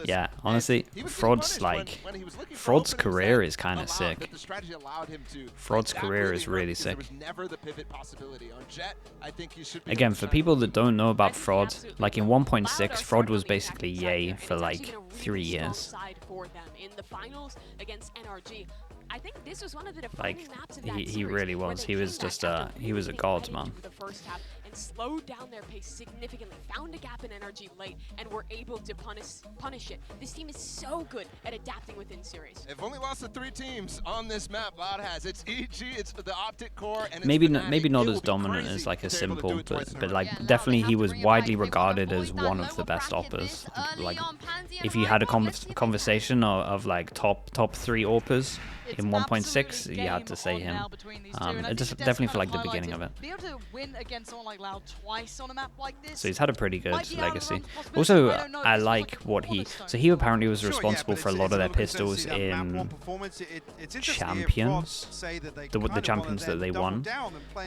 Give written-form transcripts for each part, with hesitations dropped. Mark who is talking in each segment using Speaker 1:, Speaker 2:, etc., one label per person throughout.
Speaker 1: Yeah, honestly, Fraud's like... Fraud's career is kind of sick. Fraud's career is really sick. Again, for people that don't know about Fraud, like in 1.6, Fraud was basically Yay for like 3 years.
Speaker 2: I think this was one of the
Speaker 1: Like,
Speaker 2: maps in that
Speaker 1: he really was. He was just he was a god, man.
Speaker 2: And slowed down their pace significantly, found a gap in energy late, and were able to punish it. This team is so good at adapting within series.
Speaker 3: They've only lost to 3 teams on this map. Loud has it's EG, it's the Optic Core, and
Speaker 1: maybe not as dominant as like a Simple, but like definitely he was widely regarded as one of the best oppers. Like if you had a conversation of like top 3 oppers in 1.6, you had to say him. It just definitely for like the beginning of it. So he's had a pretty good legacy. Also, I like what he apparently was responsible for a lot of their pistols in Champions, the Champions that they won.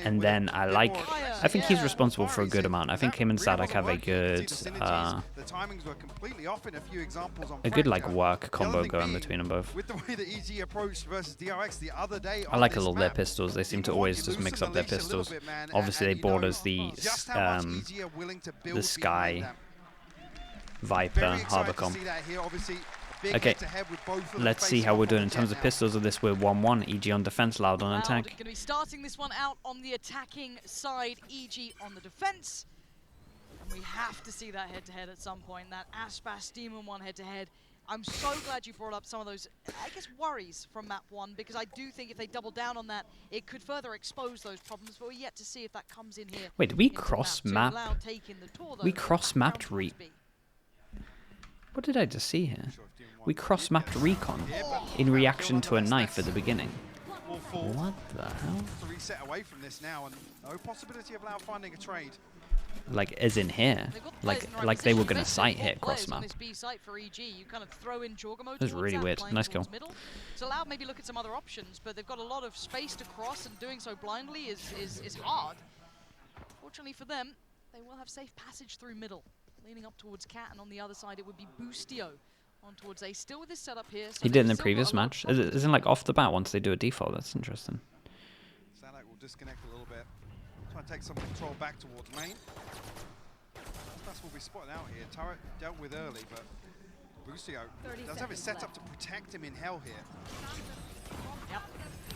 Speaker 1: And then I think he's responsible for a good amount. I think him and Sadak have a good like work combo going between them both. I like a lot of their pistols. They seem to always just mix up their pistols. Obviously, they bought us the Sky Viper Harborcom. Okay, let's see how we're doing in terms of pistols of this. We're 1-1. EG on defense, Loud on attack.
Speaker 4: Going to be starting this one out on the attacking side, EG on the defense. And we have to see that head-to-head at some point. That Aspas Demon one head-to-head. I'm so glad you brought up some of those, I guess, worries from map 1, because I do think if they double down on that, it could further expose those problems, but we're yet to see if that comes in here.
Speaker 1: Wait, did we cross-map? We cross-mapped What did I just see here? We cross-mapped Recon in reaction to a knife at the beginning. What the hell?
Speaker 5: Reset away from this now, and no possibility of Loud finding a trade.
Speaker 1: Like as in here, like they were gonna sight hit cross map. That's really weird. Nice kill.
Speaker 4: So Loud maybe look at some other options, but they've got a lot of space to cross, and doing so blindly is hard. Fortunately for them, they will have safe passage through middle, leaning up towards Cat, and on the other side it would be Boostio on towards A. Still with this setup here. So
Speaker 1: he did in the previous match. Isn't like off the bat once they do a default. That's interesting.
Speaker 5: Sadak will disconnect a little bit. Try and take some control back towards main. That's what we spotted out here. Turret dealt with early, but Boostio does have it set up to protect him in hell here.
Speaker 4: Yep.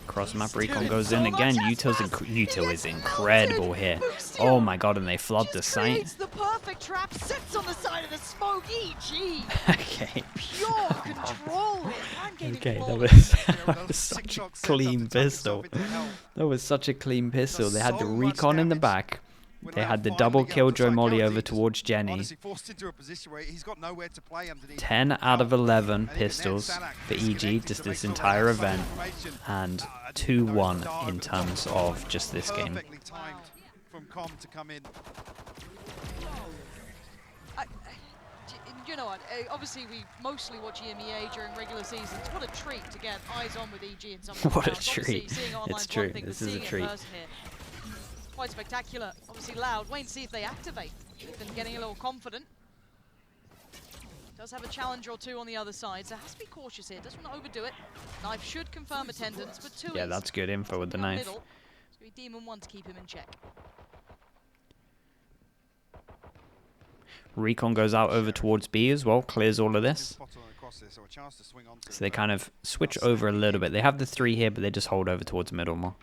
Speaker 1: Cross map Recon goes in again. Util is incredible here. Oh my god, and they flood the site.
Speaker 4: The perfect trap, sits on the side of the smoke. EG.
Speaker 1: Okay.
Speaker 4: Pure control here.
Speaker 1: Okay, that was such a clean pistol. That was such a clean pistol. They had the Recon in the back. They had the double killjoy molly over towards Jenny. 10 out of 11 pistols for EG just this entire event, and 2-1 in terms of just this game.
Speaker 4: You know what, obviously we mostly watch EMEA during regular seasons. What a treat to get eyes on with EG in some of the
Speaker 1: What a
Speaker 4: rounds.
Speaker 1: treat. It's true, this is a treat.
Speaker 4: Quite spectacular. Obviously Loud. Wait and see if they activate. They've been getting a little confident. Does have a challenge or two on the other side, so has to be cautious here. Doesn't want to overdo it. Knife should confirm attendance, but 2
Speaker 1: Yeah, that's good info with the knife.
Speaker 4: It's going to be Demon 1 to keep him in check.
Speaker 1: Recon goes out over towards B as well, clears all of this. So they kind of switch over a little bit. They have the 3 here, but they just hold over towards middle more.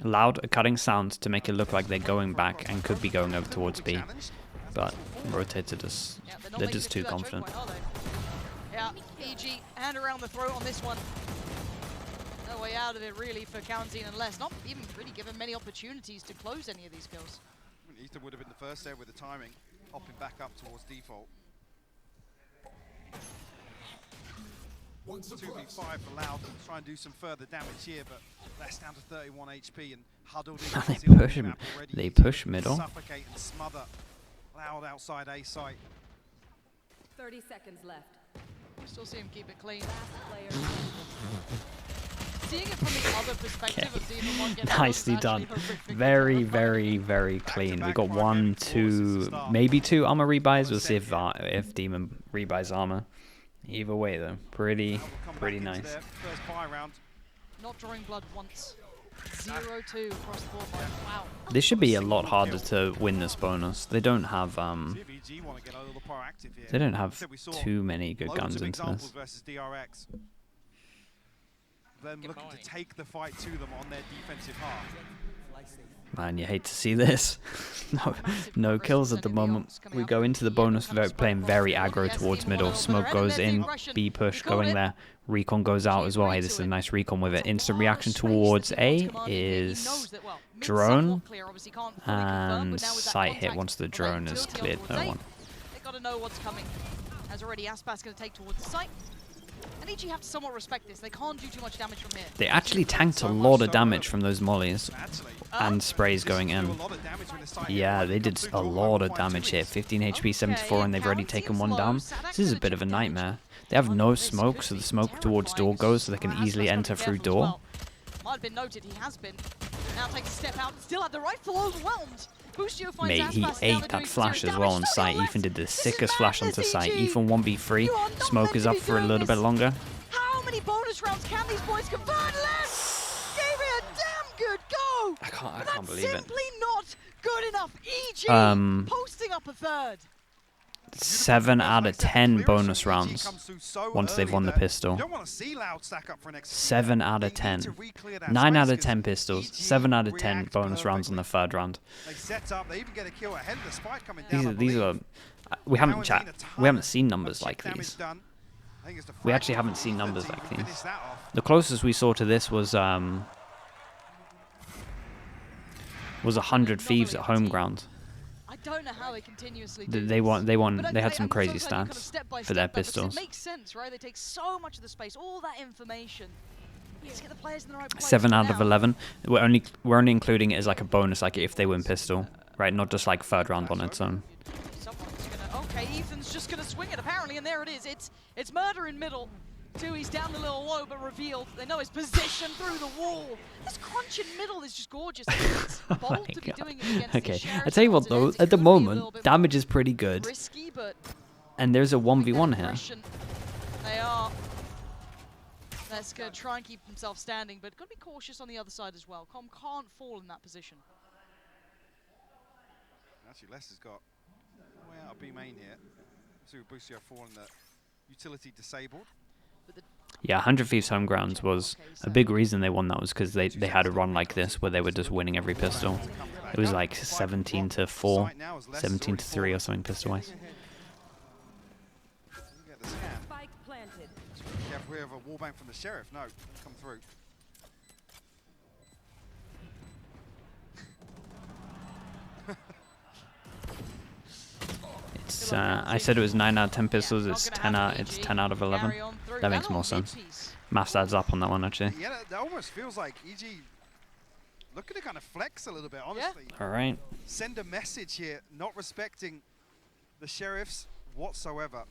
Speaker 1: Loud are cutting sounds to make it look like they're going back and could be going over towards B, but rotated us. They're just too confident.
Speaker 4: Yeah, EG hand around the throat on this one. No way out of it really for Counting, unless not even really given many opportunities to close any of these kills.
Speaker 5: Ethan would have been the first there with the timing, hopping back up towards default. 2v5 for Loud, try and do some further damage here, but less down to 31 HP and huddled in.
Speaker 1: They push middle.
Speaker 5: Suffocate and smother Loud outside A site.
Speaker 6: 30 seconds left.
Speaker 4: We still see him keep it clean. seeing it from the other perspective of Demon 1 getting
Speaker 1: Nicely done. Very, very, very clean. We got 1, 2, maybe 2 armor rebuys. We'll see if Demon rebuys armor. Either way, though, pretty nice.
Speaker 5: First buy round.
Speaker 4: Not drawing blood once. 0-2 across the board. Wow.
Speaker 1: This should be a lot harder to win this bonus. They don't have
Speaker 5: See if EG want to get a little proactive here.
Speaker 1: they don't have
Speaker 5: Said we saw
Speaker 1: too many good
Speaker 5: loads
Speaker 1: guns
Speaker 5: of
Speaker 1: into
Speaker 5: examples
Speaker 1: this.
Speaker 5: versus DRX. Them looking to take the fight to them on their defensive half.
Speaker 1: Man, you hate to see this. no kills at the moment. We go into the bonus playing very aggro towards middle. Smoke goes in, B push going there. Recon goes out as well. Hey, this is a nice recon with it. Instant reaction towards A is drone and sight hit once the drone is cleared. No one.
Speaker 4: They got to know what's coming. As already Aspas going to take towards the site. And EG have to somewhat respect this. They can't do too much damage from here.
Speaker 1: They actually tanked a lot of damage from those mollies and sprays going in. Yeah, they did a lot of damage here. 15 HP, 74, and they've already taken 1 down. This is a bit of a nightmare. They have no smoke, so the smoke towards door goes, so they can easily enter through door.
Speaker 4: Might have been noted, he has been. Now takes a step out, still had the rifle overwhelmed.
Speaker 1: Mate, he ate that flash as well on site. Ethan did the sickest flash onto site. Ethan 1v3. Smoke is up for a little bit longer.
Speaker 4: How many bonus rounds can these boys convert left? Gave it a damn good go.
Speaker 1: I can't believe it.
Speaker 4: Simply not good enough. EG posting up a third.
Speaker 1: 7 out of 10 bonus rounds once they've won the pistol. 7 out of 10. 9 out of 10 pistols. 7 out of 10 bonus rounds on the 3rd round. These are we haven't seen numbers like these. We actually haven't seen numbers like these. The closest we saw to this was 100 Thieves at home ground.
Speaker 4: I don't know how they continuously
Speaker 1: they had some crazy stats for their pistols.
Speaker 4: It makes sense, right? They take so much of the space, all that information. Let's get the players in the right place.
Speaker 1: 7 out of 11. We're only including it as like a bonus, like if they win pistol, right? Not just like 3rd round on its own.
Speaker 4: Someone's gonna. Okay, Ethan's just gonna swing it apparently, and there it is. It's murder in middle. 2, he's down a little low, but revealed. They know his position through the wall. This crunch in middle is just gorgeous. It's bold to be doing it against
Speaker 1: okay,
Speaker 4: the
Speaker 1: I tell you what though, at the moment, damage is pretty good.
Speaker 4: Risky, but
Speaker 1: and there's a 1v1 here.
Speaker 4: They are. That's gonna try and keep himself standing, but gotta be cautious on the other side as well. Com can't fall in that position.
Speaker 5: Actually, Leicester's got way out of B main here. So Busio falling the utility disabled.
Speaker 1: Yeah, 100 Thieves home grounds was a big reason they won. That was because they had a run like this where they were just winning every pistol. It was like 17-4, 17-3 or something pistol wise.
Speaker 6: Spike planted.
Speaker 5: Yeah, we have a wallbang from the sheriff. No, come through.
Speaker 1: It's I said it was 9 out of 10 pistols. It's 10 out of 11. That makes more sense. Maths adds up on that one actually.
Speaker 5: Yeah, that almost feels like EG looking to kind of flex a little bit, honestly.
Speaker 1: All right.
Speaker 5: Send a message here, not respecting the sheriffs whatsoever.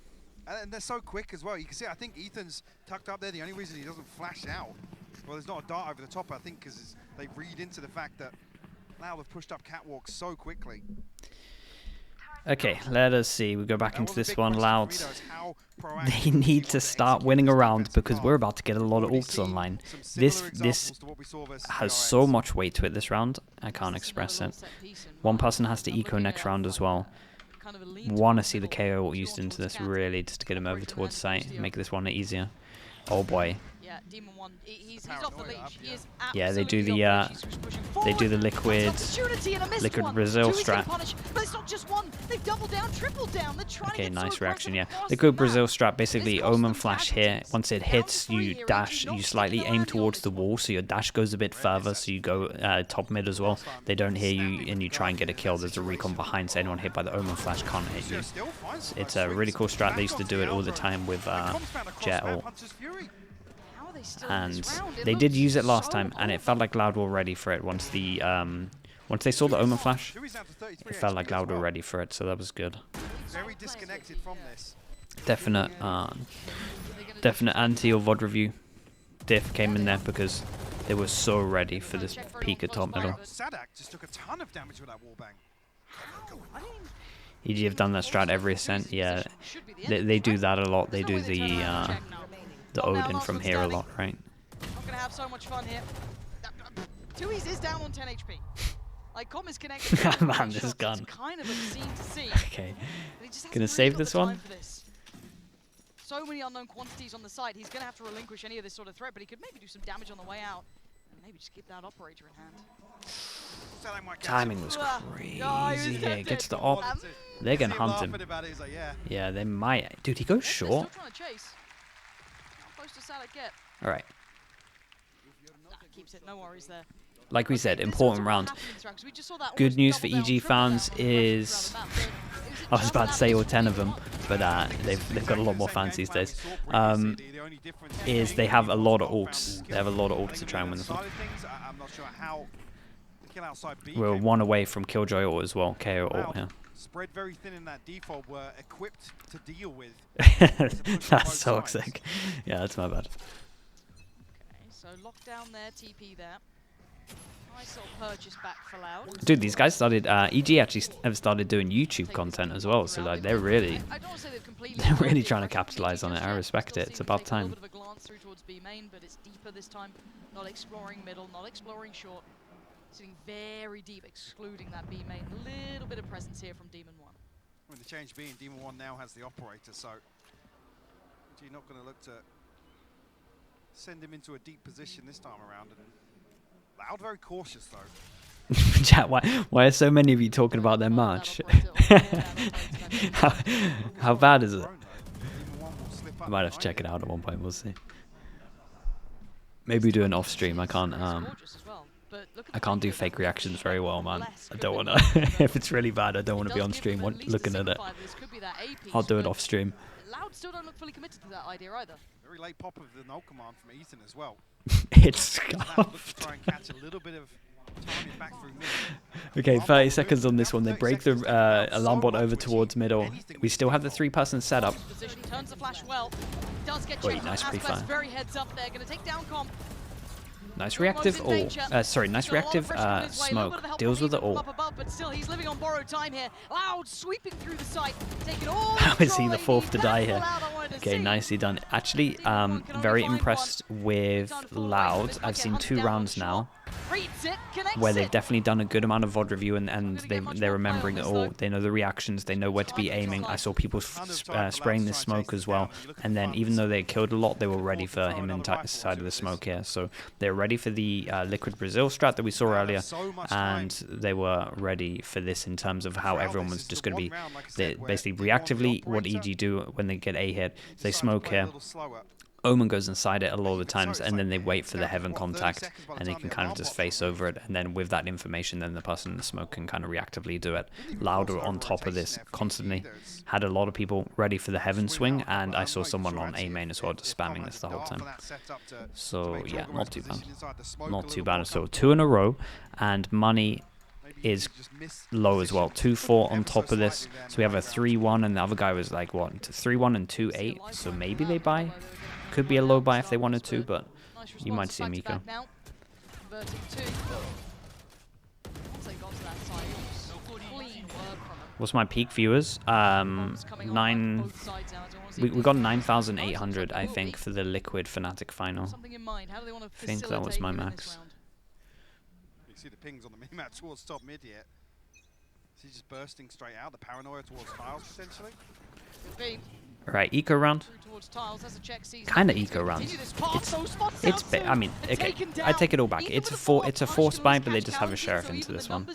Speaker 5: And they're so quick as well. You can see, I think Ethan's tucked up there. The only reason he doesn't flash out, well, there's not a dart over the top, I think, because they read into the fact that Loud have pushed up catwalks so quickly.
Speaker 1: Okay, let us see. We go back into this one. Loud. They need to start winning a round because we're about to get a lot of ults online. This has so much weight to it this round. I can't express it. One person has to eco next round as well. Want to see the KO used into this really just to get him over towards site, make this one easier. Oh boy.
Speaker 4: Yeah, Demon 1, he's off the leash. He is
Speaker 1: yeah, they do the liquid Brazil strat.
Speaker 4: But it's not just one. They've doubled down, tripled down. They're trying
Speaker 1: Okay,
Speaker 4: to get
Speaker 1: nice
Speaker 4: so
Speaker 1: reaction. Yeah,
Speaker 4: across
Speaker 1: liquid
Speaker 4: the
Speaker 1: Brazil
Speaker 4: map.
Speaker 1: strat. Basically, Omen flash here. Once it hits, you
Speaker 4: here,
Speaker 1: dash.
Speaker 4: not
Speaker 1: You
Speaker 4: sticking
Speaker 1: slightly
Speaker 4: the
Speaker 1: aim
Speaker 4: landing
Speaker 1: towards the
Speaker 4: on this one.
Speaker 1: wall, so your dash goes a bit further. So you go top mid as well. They don't hear you, and you try and get a kill. There's a recon behind, so anyone hit by the Omen flash can't hit you. It's a really cool strat. They used to do it all the time with Jet ult. And they did use it last time, and it felt like Loud were ready for it once the once they saw the Omen flash. It felt like Loud were ready for it, so that was good.
Speaker 5: Very disconnected from this.
Speaker 1: Definite anti or VOD review diff came in there because They were so ready for this peak at top middle.
Speaker 5: Sadak just took a ton of damage with that wallbang.
Speaker 1: EG have done that strat every Ascent. Yeah, they do that a lot. They do the Odin from here a lot, right?
Speaker 4: Not gonna have so much fun here. Tui's is down on 10 HP. Like, Com is connected.
Speaker 1: Man, this gun.
Speaker 4: It's kind of obscene to see.
Speaker 1: Okay.
Speaker 4: But he just
Speaker 1: Gonna
Speaker 4: hasn't
Speaker 1: save
Speaker 4: really got
Speaker 1: this
Speaker 4: the
Speaker 1: one?
Speaker 4: time for this. So many unknown quantities on the side. He's gonna have to relinquish any of this sort of threat, but he could maybe do some damage on the way out. And maybe just keep that operator in hand.
Speaker 5: Sadak might catch
Speaker 1: Timing
Speaker 5: him.
Speaker 1: was
Speaker 4: No, he was
Speaker 1: crazy here.
Speaker 4: tempted.
Speaker 1: Gets the op. They're gonna
Speaker 5: See
Speaker 1: hunt
Speaker 5: laughing
Speaker 1: him.
Speaker 5: about it, he's like, yeah.
Speaker 1: Yeah, they might. Dude, he goes
Speaker 4: They're
Speaker 1: short.
Speaker 4: still trying to chase. How close does Sadak get?
Speaker 1: All right.
Speaker 4: Nah, keeps it. No worries there.
Speaker 1: Like we said,
Speaker 4: This
Speaker 1: important
Speaker 4: was
Speaker 1: round.
Speaker 4: what happened in this round, 'cause we just saw that
Speaker 1: Good
Speaker 4: almost
Speaker 1: news for
Speaker 4: double down,
Speaker 1: EG
Speaker 4: triple down
Speaker 1: fans
Speaker 4: on the progressions
Speaker 1: is,
Speaker 4: around the map, but it was a
Speaker 1: I was about to
Speaker 4: double
Speaker 1: say
Speaker 4: down
Speaker 1: all 10 of them,
Speaker 4: between
Speaker 1: but they've got a lot more fans these days. Is they have a lot of ults. They have a lot of ults to try and win this one.
Speaker 5: I'm not sure how the kill outside B
Speaker 1: We're
Speaker 5: came
Speaker 1: one away from Killjoy ult as well. KO ult
Speaker 5: out.
Speaker 1: here.
Speaker 5: Spread very thin in that default were equipped to deal with.
Speaker 1: That's so sick. Yeah, that's my bad.
Speaker 4: Okay, so lockdown there, TP there. Nice little purchase back for Loud.
Speaker 1: Dude, these guys started. EG actually have started doing YouTube content as well, so like they're really,
Speaker 4: I don't wanna say they've completely
Speaker 1: they're really
Speaker 4: ignored
Speaker 1: trying to
Speaker 4: it,
Speaker 1: capitalize on it. I
Speaker 4: just
Speaker 1: respect
Speaker 4: still
Speaker 1: it. It's
Speaker 4: seem to
Speaker 1: about
Speaker 4: take a little
Speaker 1: time.
Speaker 4: bit of a glance through towards B main, but it's deeper this time. Not exploring middle, not exploring short. Sitting very deep, excluding that B main. Little bit of presence here from Demon 1.
Speaker 5: When the change B and Demon 1 now has the operator, so you're not going to look to send him into a deep position this time around. And Loud very cautious though.
Speaker 1: Chat, why are so many of you talking about their march? how bad is it?
Speaker 5: Demon 1 will slip
Speaker 1: I
Speaker 5: up
Speaker 1: might have to
Speaker 5: behind
Speaker 1: check it
Speaker 5: him.
Speaker 1: out at one point. We'll see. Maybe do an off stream. I can't. I can't do fake reactions very well, man. I don't wanna. If it's really bad, I don't want to be on stream looking at it. I'll do it off stream.
Speaker 4: Loud still don't look fully committed to that idea either.
Speaker 5: Very late pop of the null command from Ethan as well.
Speaker 1: It's
Speaker 5: Loud looks to
Speaker 1: scuffed.
Speaker 5: try and catch a little bit of timing back through mid.
Speaker 1: Okay, 30 seconds on this one. They break the alarm bot over towards middle. We still have the 3-person setup.
Speaker 4: Position turns the flash well. Does get
Speaker 1: Wait,
Speaker 4: checked.
Speaker 1: nice
Speaker 4: Aspas
Speaker 1: pre-fire.
Speaker 4: very heads up there. Gonna take down Com.
Speaker 1: Nice reactive ult. Sorry, nice reactive smoke. Deals with the ult.
Speaker 4: Up above, but still he's living on borrowed time here. Loud sweeping through the site, taking all
Speaker 1: How is he the
Speaker 4: control.
Speaker 1: fourth to die here?
Speaker 4: Loud I wanted to
Speaker 1: Okay,
Speaker 4: see.
Speaker 1: nicely done. Actually, very impressed with Loud. I've seen 2 rounds now
Speaker 4: Reads it, connects
Speaker 1: where they've
Speaker 4: it.
Speaker 1: definitely done a good amount of VOD review and they're remembering it all. They know the reactions. They know where to be aiming. I saw people spraying this smoke as well. And then even though they killed a lot, they were ready for him inside of the smoke here. So they're ready for the Liquid Brazil strat that we saw earlier. And they were ready for this in terms of how everyone was just going to be basically reactively what EG do when they get A hit. They smoke here. Omen goes inside it a lot of the times, and then they wait for the heaven contact, and they can kind of just face over it, and then with that information, then the person in the smoke can kind of reactively do it. Louder on top of this constantly. Had a lot of people ready for the heaven swing, and I saw someone on A main as well, just spamming this the whole time. So yeah, not too bad. Not too bad. So 2 in a row, and money is low as well. 2-4 on top of this. So we have a 3-1, and the other guy was like, what, 3-1 and 2-8, so maybe they buy. Could be a low buy if they wanted to, but you might see Miko. What's my peak viewers? 9. We got 9,800, I think, for the Liquid Fnatic final. I think that was my max.
Speaker 5: You see the pings on the mini-map towards top mid yet. Is he just bursting straight out? The paranoia towards Tiles potentially?
Speaker 1: Right, eco round. Kind of eco round. I mean, okay, I take it all back. It's a force buy, but they just have a sheriff into this one.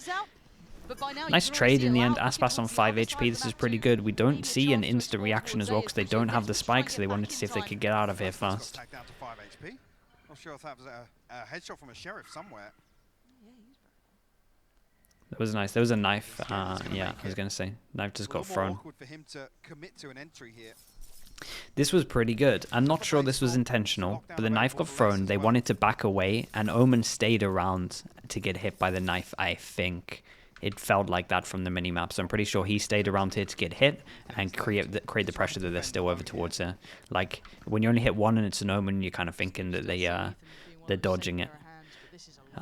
Speaker 1: Nice trade in the end. Aspas on 5 HP. This is pretty good. We don't see an instant reaction as well because they don't have the spike, so they wanted to see if they could get out of here fast.
Speaker 5: Down to 5 HP. Not sure if that was a headshot from a sheriff somewhere.
Speaker 1: That was nice. There was a knife. Yeah, I was gonna say knife just got thrown.
Speaker 5: Awkward for him to commit to an entry here.
Speaker 1: This was pretty good. I'm not sure this was intentional, but the knife got thrown. They wanted to back away, and Omen stayed around to get hit by the knife, I think. It felt like that from the minimap, so I'm pretty sure he stayed around here to get hit and create the pressure that they're still over towards there. Like, when you only hit one and it's an Omen, you're kind of thinking that they're dodging it.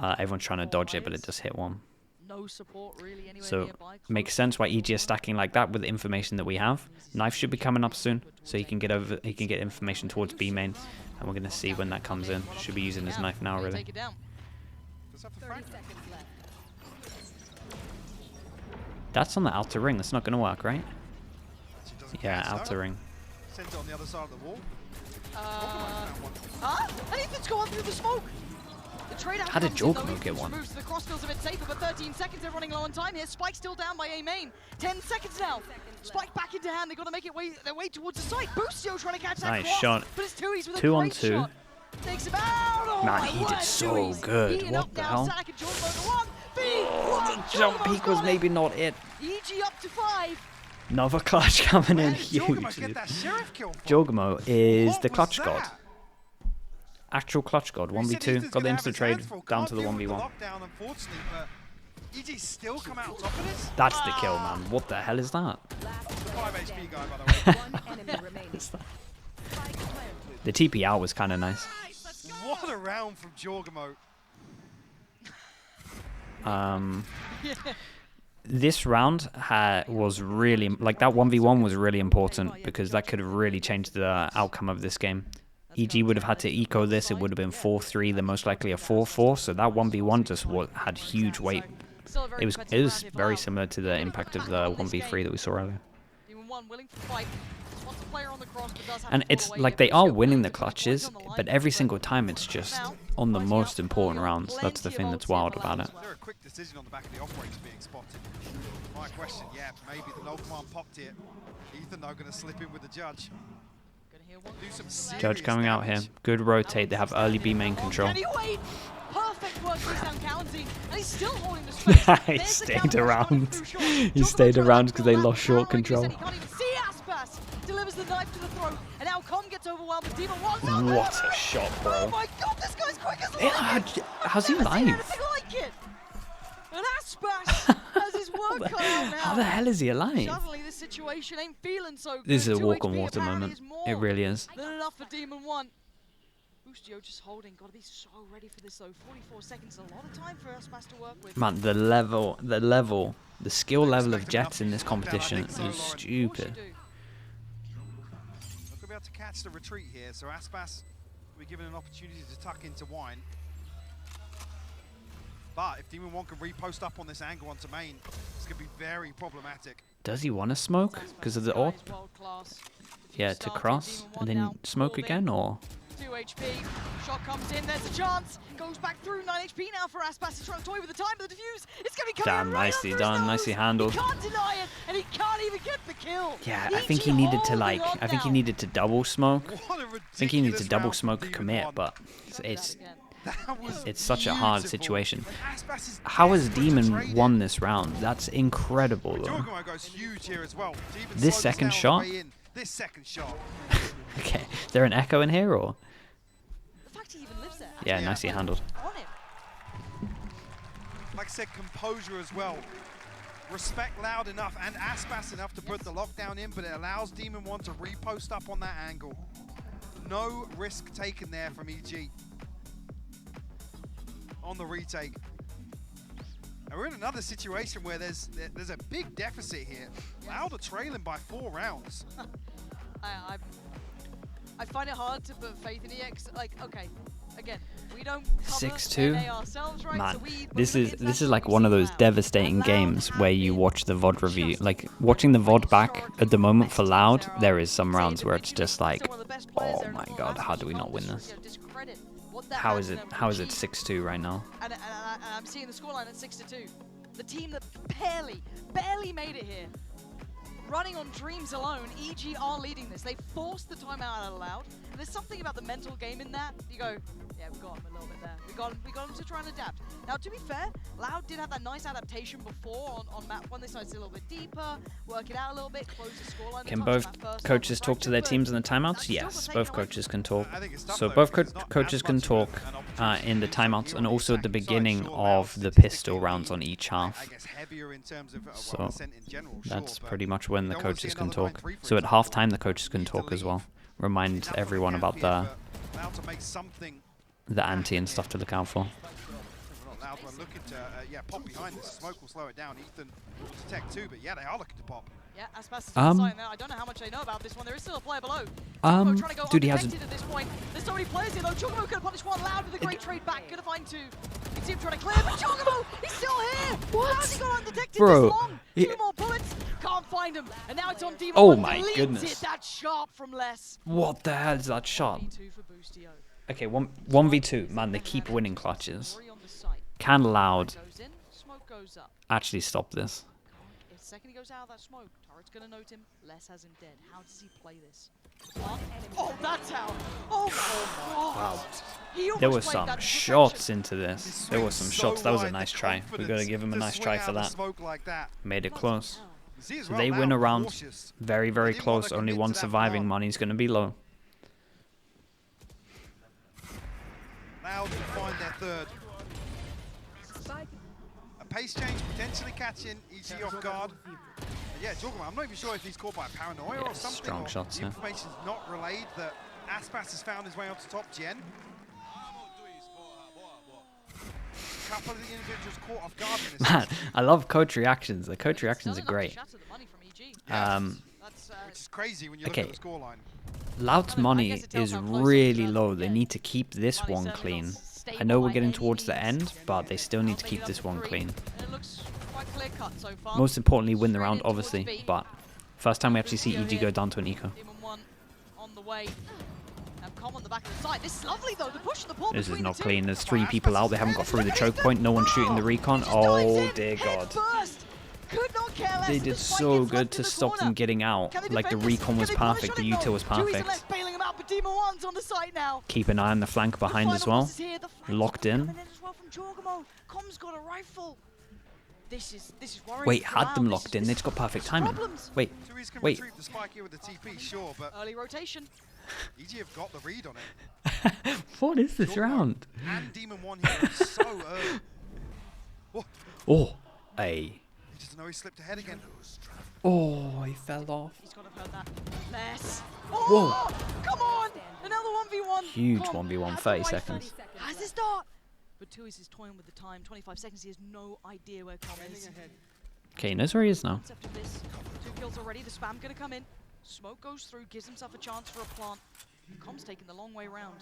Speaker 1: Everyone's trying to dodge it, but it just hit one.
Speaker 4: No support really anywhere
Speaker 1: So
Speaker 4: nearby.
Speaker 1: makes sense why EG is stacking like that with the information that we have. Knife should be coming up soon, so he can get information towards B main, and we're gonna see when that comes in. Should be using his knife now, really.
Speaker 4: Take it down.
Speaker 5: Does have the
Speaker 6: 30
Speaker 5: fragment.
Speaker 6: seconds left.
Speaker 1: That's on the outer ring. That's not gonna work, right?
Speaker 5: Actually doesn't
Speaker 1: Yeah,
Speaker 5: catch,
Speaker 1: outer
Speaker 5: though.
Speaker 1: ring.
Speaker 5: Sends it on the other side of the wall.
Speaker 4: And Ethan's gone through the smoke. The trade out
Speaker 1: How did
Speaker 4: comes in, though.
Speaker 1: Jorgmo get
Speaker 4: Ethan's
Speaker 1: one?
Speaker 4: removed, so the cross feels a bit safer, but 13 seconds, they're running low on time here. Spike still down by A main. 10 seconds now. Spike back into hand. They've got to make their way towards the site. Boostio trying to catch that
Speaker 1: Nice
Speaker 4: cross,
Speaker 1: shot.
Speaker 4: but it's Tui's with a
Speaker 1: 2 on
Speaker 4: great
Speaker 1: 2.
Speaker 4: shot. Takes him out. Oh
Speaker 1: Man,
Speaker 4: my
Speaker 1: he did
Speaker 4: word,
Speaker 1: so
Speaker 4: Tui's
Speaker 1: good.
Speaker 4: heating
Speaker 1: What
Speaker 4: up
Speaker 1: the
Speaker 4: now.
Speaker 1: hell?
Speaker 4: Sack and Jorgmo to 1v1.
Speaker 1: Jump
Speaker 4: Jorgmo's
Speaker 1: peak was
Speaker 4: got
Speaker 1: maybe not it.
Speaker 4: EG up to 5.
Speaker 1: Another clutch coming in
Speaker 5: Where did Jorgmo
Speaker 1: huge.
Speaker 5: get that sheriff kill from?
Speaker 1: Jorgmo is
Speaker 5: What
Speaker 1: the
Speaker 5: was
Speaker 1: clutch god.
Speaker 5: that?
Speaker 1: Actual clutch god.
Speaker 5: He said
Speaker 1: 1v2.
Speaker 5: Ethan's
Speaker 1: Got the
Speaker 5: gonna have
Speaker 1: instant
Speaker 5: his
Speaker 1: trade
Speaker 5: hands full.
Speaker 1: down
Speaker 5: Can't
Speaker 1: to the
Speaker 5: deal with
Speaker 1: 1v1.
Speaker 5: Lockdown, unfortunately, but EG still come out on top of this.
Speaker 1: That's the kill, man. What the hell is that?
Speaker 6: Last
Speaker 5: 5
Speaker 6: player
Speaker 5: HP guy,
Speaker 6: standing.
Speaker 5: by the way.
Speaker 6: One enemy remaining. Spike planted.
Speaker 1: The TP out was kind of nice.
Speaker 5: What a round from Jorgmo.
Speaker 1: This round was really, like, that 1v1 was really important because that could have really changed the outcome of this game. EG would have had to eco this. It would have been 4-3, then most likely a 4-4. So that 1v1 just had huge weight. It was very similar to the impact of the 1v3 that we saw earlier. And it's like they are winning the clutches, but every single time it's just on the most important rounds. That's the thing that's wild about it.
Speaker 5: Was there a quick decision on the back of the operators being spotted? My question, yeah, maybe the no command popped it. Ethan though going to slip in with the judge. Do some serious
Speaker 1: Judge coming out here.
Speaker 5: damage.
Speaker 1: Good rotate. They have early B main control.
Speaker 4: Perfect work down County, and he's still holding the space.
Speaker 1: He
Speaker 4: There's the
Speaker 1: stayed
Speaker 4: counter
Speaker 1: around.
Speaker 4: coming through short.
Speaker 1: He
Speaker 4: Jorgmo
Speaker 1: stayed
Speaker 4: trying
Speaker 1: around
Speaker 4: to
Speaker 1: because they
Speaker 4: pull
Speaker 1: lost
Speaker 4: that
Speaker 1: short
Speaker 4: power, like you
Speaker 1: control.
Speaker 4: said, he can't even see Aspas. Delivers the knife to the throat, and now Com gets overwhelmed. The Demon wants out.
Speaker 1: What a shot,
Speaker 4: Oh
Speaker 1: bro.
Speaker 4: my god, this guy's quick as
Speaker 1: Yeah,
Speaker 4: lightning.
Speaker 1: how's he
Speaker 4: Never seen
Speaker 1: alive?
Speaker 4: anything like it. And Aspas has his work cut out now.
Speaker 1: How the hell is he alive?
Speaker 4: Suddenly, this situation ain't feeling so good.
Speaker 1: This is a
Speaker 4: 2
Speaker 1: walk on
Speaker 4: HP
Speaker 1: water
Speaker 4: apparently
Speaker 1: moment.
Speaker 4: is more
Speaker 1: It really is.
Speaker 4: than enough for Demon 1. Boostio just holding. Gotta be so ready for this though. 44 seconds, a lot of time for Aspas to work with.
Speaker 1: Man, the skill level of Jets in this competition is stupid.
Speaker 5: Not going to be able to catch the retreat here, so Aspas will be given an opportunity to tuck into Wine. But if Demon 1 can repost up on this angle onto main, it's going to be very problematic.
Speaker 1: Does he want to smoke because of the AWP? Yeah, to cross and then smoke again, or?
Speaker 4: 2 HP. Shot comes in. There's a chance. Goes back through. 9 HP now for Aspas. He's trying to toy with the time, but the defuse. It's going to be coming
Speaker 1: Damn,
Speaker 4: right
Speaker 1: nicely
Speaker 4: under his
Speaker 1: done,
Speaker 4: nose.
Speaker 1: nicely handled.
Speaker 4: He can't deny it, and he can't even get the kill.
Speaker 1: Yeah, I think he needed to
Speaker 4: holding on
Speaker 1: I think he
Speaker 4: now.
Speaker 1: needed to double smoke.
Speaker 5: What a
Speaker 1: I think he needed to
Speaker 5: ridiculous
Speaker 1: double
Speaker 5: round from
Speaker 1: smoke
Speaker 5: Demon
Speaker 1: commit,
Speaker 5: 1.
Speaker 1: but it's
Speaker 5: That was
Speaker 1: it's such a hard
Speaker 5: beautiful.
Speaker 1: situation.
Speaker 5: Aspas is
Speaker 1: How has
Speaker 5: desperate to trade
Speaker 1: Demon
Speaker 5: it.
Speaker 1: won this round? That's incredible, though.
Speaker 5: Jorgmo goes huge here as well. Demon
Speaker 1: This
Speaker 5: slows
Speaker 1: second
Speaker 5: down on
Speaker 1: shot?
Speaker 5: the way in. This second shot.
Speaker 1: Okay, is there an echo in here, or?
Speaker 4: The fact he even lives there.
Speaker 1: Yeah,
Speaker 5: Yeah.
Speaker 1: nicely handled.
Speaker 4: On him.
Speaker 5: Like I said, composure as well. Respect loud enough and Aspas enough to put the lockdown in, but it allows Demon 1 to repost up on that angle. No risk taken there from EG on the retake. And we're in another situation where there's a big deficit here. Loud are trailing by 4 rounds.
Speaker 4: I find it hard to put faith in EX. Like, okay, again, we don't cover
Speaker 1: 6-2?
Speaker 4: NA ourselves, right?
Speaker 1: Man,
Speaker 4: So when
Speaker 1: this
Speaker 4: we
Speaker 1: is
Speaker 4: look
Speaker 1: this is
Speaker 4: international,
Speaker 1: like
Speaker 4: we
Speaker 1: one
Speaker 4: see
Speaker 1: of those
Speaker 4: Loud.
Speaker 1: devastating
Speaker 4: And Loud
Speaker 1: games
Speaker 4: have
Speaker 1: where you
Speaker 4: been
Speaker 1: watch the VOD review.
Speaker 4: just
Speaker 1: Like watching the VOD back
Speaker 4: historically
Speaker 1: at the moment for
Speaker 4: best
Speaker 1: Loud,
Speaker 4: teams
Speaker 1: there
Speaker 4: are.
Speaker 1: is some
Speaker 4: Say
Speaker 1: rounds where it's
Speaker 4: individually,
Speaker 1: just like,
Speaker 4: still one of the best players
Speaker 1: oh
Speaker 4: there, and
Speaker 1: my
Speaker 4: it's not
Speaker 1: god, how
Speaker 4: Aspas
Speaker 1: do we
Speaker 4: who
Speaker 1: not win
Speaker 4: can't
Speaker 1: this?
Speaker 4: discredit what that
Speaker 1: How
Speaker 4: has
Speaker 1: is it?
Speaker 4: been able to
Speaker 1: How is it
Speaker 4: achieve.
Speaker 1: 6-2 right now?
Speaker 4: And I'm seeing the scoreline at 6-2. The team that barely made it here. Running on dreams alone, EG are leading this. They forced the timeout out of Loud. And there's something about the mental game in that. You go, yeah, we got him a little bit there. We got him to try and adapt. Now, to be fair, Loud did have that nice adaptation before on map 1. They started to a little bit deeper, work it out a little bit, close the scoreline.
Speaker 1: Can both coaches talk to their teams in the timeouts? Yes, both coaches can talk.
Speaker 5: I think it's tough
Speaker 1: So
Speaker 5: though,
Speaker 1: both
Speaker 5: because it's not
Speaker 1: coaches
Speaker 5: as
Speaker 1: can
Speaker 5: much of
Speaker 1: talk
Speaker 5: an opportunity
Speaker 1: in the
Speaker 5: to do something
Speaker 1: timeouts
Speaker 5: on
Speaker 1: and
Speaker 5: the
Speaker 1: also at the
Speaker 5: attacking side.
Speaker 1: beginning
Speaker 5: Sure, Loud
Speaker 1: of the
Speaker 5: statistically
Speaker 1: pistol rounds on each half.
Speaker 5: I guess heavier in terms of
Speaker 1: So
Speaker 5: Ascent in general,
Speaker 1: that's
Speaker 5: sure, but
Speaker 1: pretty much when the
Speaker 5: don't wanna see
Speaker 1: coaches can
Speaker 5: another
Speaker 1: talk.
Speaker 5: 9-3, for
Speaker 1: So at
Speaker 5: example.
Speaker 1: halftime, the coaches can
Speaker 5: Need to
Speaker 1: talk as well.
Speaker 5: leave.
Speaker 1: Remind
Speaker 5: Enough of
Speaker 1: everyone
Speaker 5: camp
Speaker 1: about
Speaker 5: here,
Speaker 1: the
Speaker 5: but Loud to make something
Speaker 1: ante and stuff to look out for.
Speaker 5: Loud were looking to, yeah, pop behind this. Smoke will slow it down. Ethan will detect too, but yeah, they are looking to pop.
Speaker 4: Yeah, Aspas is on site now. I don't know how much they know about this one. There is still a player below. Chocobo trying to go
Speaker 1: dude, he
Speaker 4: undetected
Speaker 1: hasn't.
Speaker 4: at this point. There's so many players here though. Chocobo could have punished one. Loud with a great trade back. Gonna find two. You can see him trying to clear, but Chocobo, he's still here.
Speaker 1: What?
Speaker 4: How's he gone undetected
Speaker 1: Bro,
Speaker 4: this long?
Speaker 1: he-
Speaker 4: 2 more bullets. Can't find him. And now it's on Demon.
Speaker 1: Oh
Speaker 4: One.
Speaker 1: my
Speaker 4: Deletes
Speaker 1: goodness.
Speaker 4: It. That's sharp from Les.
Speaker 1: What the hell is that shot?
Speaker 4: 2 for Boostio.
Speaker 1: Okay, 1v2. Man, they keep winning clutches.
Speaker 4: Three on the site.
Speaker 1: Can Loud
Speaker 4: Goes in. Smoke goes up.
Speaker 1: actually stop this?
Speaker 4: If the second he goes out of that smoke, Turret's gonna note him. Les has him dead. How does he play this? Oh, that's how. Oh my god. He
Speaker 1: There
Speaker 4: almost
Speaker 1: were
Speaker 4: played
Speaker 1: some
Speaker 4: that to
Speaker 1: shots
Speaker 4: perfection.
Speaker 1: into this. There were some shots. That was a nice try. We gotta give him a nice try for that. Made it close. So they win a round. Very, very close. Only one surviving. Money's gonna be low.
Speaker 5: Loud to find their third. A pace change potentially catching EG off guard. But yeah, Jorgman, I'm not even sure if he's caught by a paranoia or something.
Speaker 1: Strong
Speaker 5: or
Speaker 1: shots,
Speaker 5: the
Speaker 1: yeah.
Speaker 5: information's not relayed that Aspas has found his way onto top gen. A couple of the individuals caught off guard in this.
Speaker 1: Man, I love coach reactions. The coach reactions are great.
Speaker 4: Shatter the money from EG. That's,
Speaker 5: Which is crazy when you look
Speaker 1: Okay.
Speaker 5: at the scoreline.
Speaker 1: Loud's money is really low. They need to keep this one clean. I know we're getting towards the end, but they still need to keep this one clean.
Speaker 4: And it looks quite clear cut so far.
Speaker 1: Most importantly, win the round, obviously. But first time we actually see EG go down to an eco.
Speaker 4: Demon 1 on the way. Now come on the back of the site. This is lovely though. The push and the pull
Speaker 1: This is
Speaker 4: between
Speaker 1: not
Speaker 4: the two.
Speaker 1: clean. There's 3 people out. They haven't got through the choke point. No one's shooting the recon. Oh dear God.
Speaker 4: Could not care less.
Speaker 1: They
Speaker 4: and
Speaker 1: did
Speaker 4: the spike
Speaker 1: so
Speaker 4: gets
Speaker 1: good
Speaker 4: left
Speaker 1: to
Speaker 4: in the
Speaker 1: stop
Speaker 4: corner.
Speaker 1: them getting out.
Speaker 4: Can they
Speaker 1: Like the
Speaker 4: defend this?
Speaker 1: recon was
Speaker 4: Can they punish
Speaker 1: perfect.
Speaker 4: on
Speaker 1: The
Speaker 4: it?
Speaker 1: util was
Speaker 4: Dewey's and
Speaker 1: perfect.
Speaker 4: Les bailing him out, but Demon 1's on the site now.
Speaker 1: Keep an eye on the flank behind as well. Locked in.
Speaker 4: As well from Jorgamo. Com's got a rifle. This is worrying.
Speaker 1: Wait,
Speaker 4: for
Speaker 1: had
Speaker 4: Loud.
Speaker 1: them
Speaker 4: This
Speaker 1: locked
Speaker 4: is-
Speaker 1: in.
Speaker 4: this
Speaker 1: They've got perfect timing.
Speaker 4: problems.
Speaker 1: Wait,
Speaker 5: Tui's can
Speaker 1: wait.
Speaker 5: retrieve the spike here with the TP, sure, but
Speaker 4: Early rotation.
Speaker 5: EG have got the read on it.
Speaker 1: What is this
Speaker 5: Jorgmo
Speaker 1: round?
Speaker 5: And Demon 1 here are so early. Oh,
Speaker 1: Oh, hey.
Speaker 5: he doesn't know he slipped ahead again.
Speaker 1: Oh, he fell off.
Speaker 4: He's got to have heard that. Less. Oh, come on! Another 1v1.
Speaker 1: Huge
Speaker 4: Com
Speaker 1: 1v1,
Speaker 4: has
Speaker 1: 30
Speaker 4: the rifle.
Speaker 1: seconds.
Speaker 4: Has the start. But Tui's is toying with the time. 25 seconds. He has no idea where Com is.
Speaker 1: Okay, he knows where he is now.
Speaker 4: Concept of this. 2 kills already. The spam gonna come in. Smoke goes through, gives himself a chance for a plant. Com's taking the long way round.